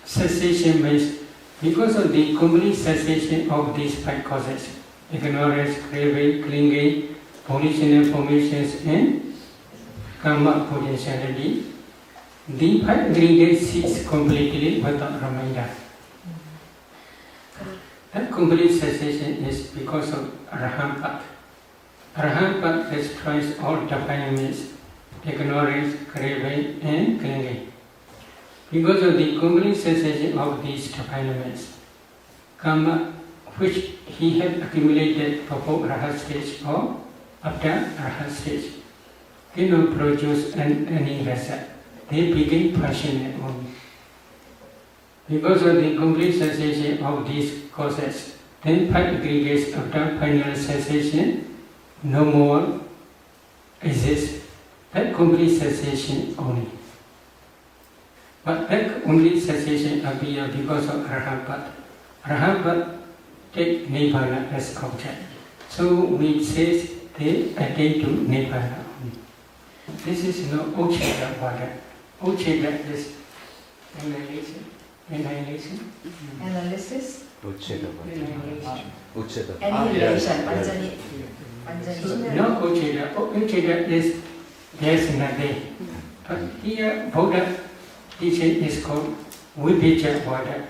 cessation means because of the complete cessation of these 5 causes: ignorance, craving, clinging, original formations, and karma potentiality, the 5 aggregates cease completely without reminder. That complete cessation is because of Arahant path. Arahant path destroys all defilements, ignorance, craving, and clinging. Because of the complete cessation of these defilements, karma which he had accumulated before Arahant stage or after Arahant stage cannot produce any result. They begin passionate only. Because of the complete cessation of these causes, then 5 aggregates after final cessation no more exist. That complete cessation only. But that complete cessation appears because of Arahant path. Arahant path take Nibbana as object. So we say they attain to Nibbana only. This is no Ucheda water. Ucheda is annihilation. Annihilation. Analysis, Annihilation. annihilation, 완전히 No Ucheda. Ucheda is there's nothing. But here Buddha teaching is called Vibhija water.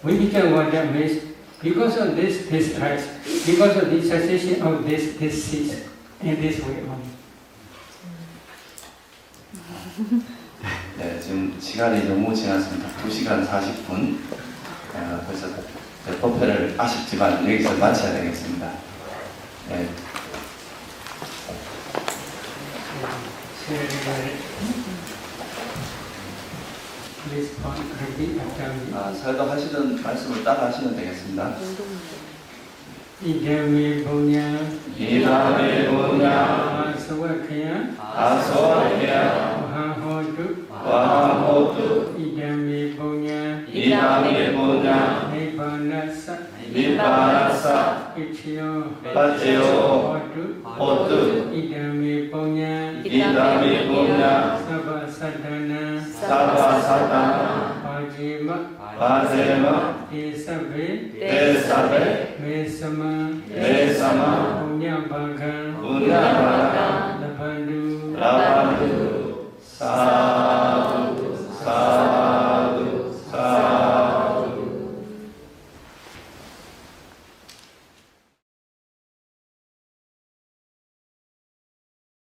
Vibhija water means because of this rise, because of the cessation of this cease, in this way only. 네, 지금 시간이 너무 지났습니다. 2시간 40분. 그래서 법회를 아쉽지만 여기서 마쳐야 되겠습니다. 네. 사야다w 하시던 말씀을 따라 하시면 되겠습니다. 이담에 보냐 이담에 보냐 아소와케야 아소와케야 와하호두 와하호두 이담에 보냐 이담에 보냐 니바나사 니바나사 이치요 빠지요 호두 이담에 보냐 이담에 보냐 사바사다나 사바사다나 바지마 바제마 데사베 데사베 메사마 메사마 punya bagan punya bagan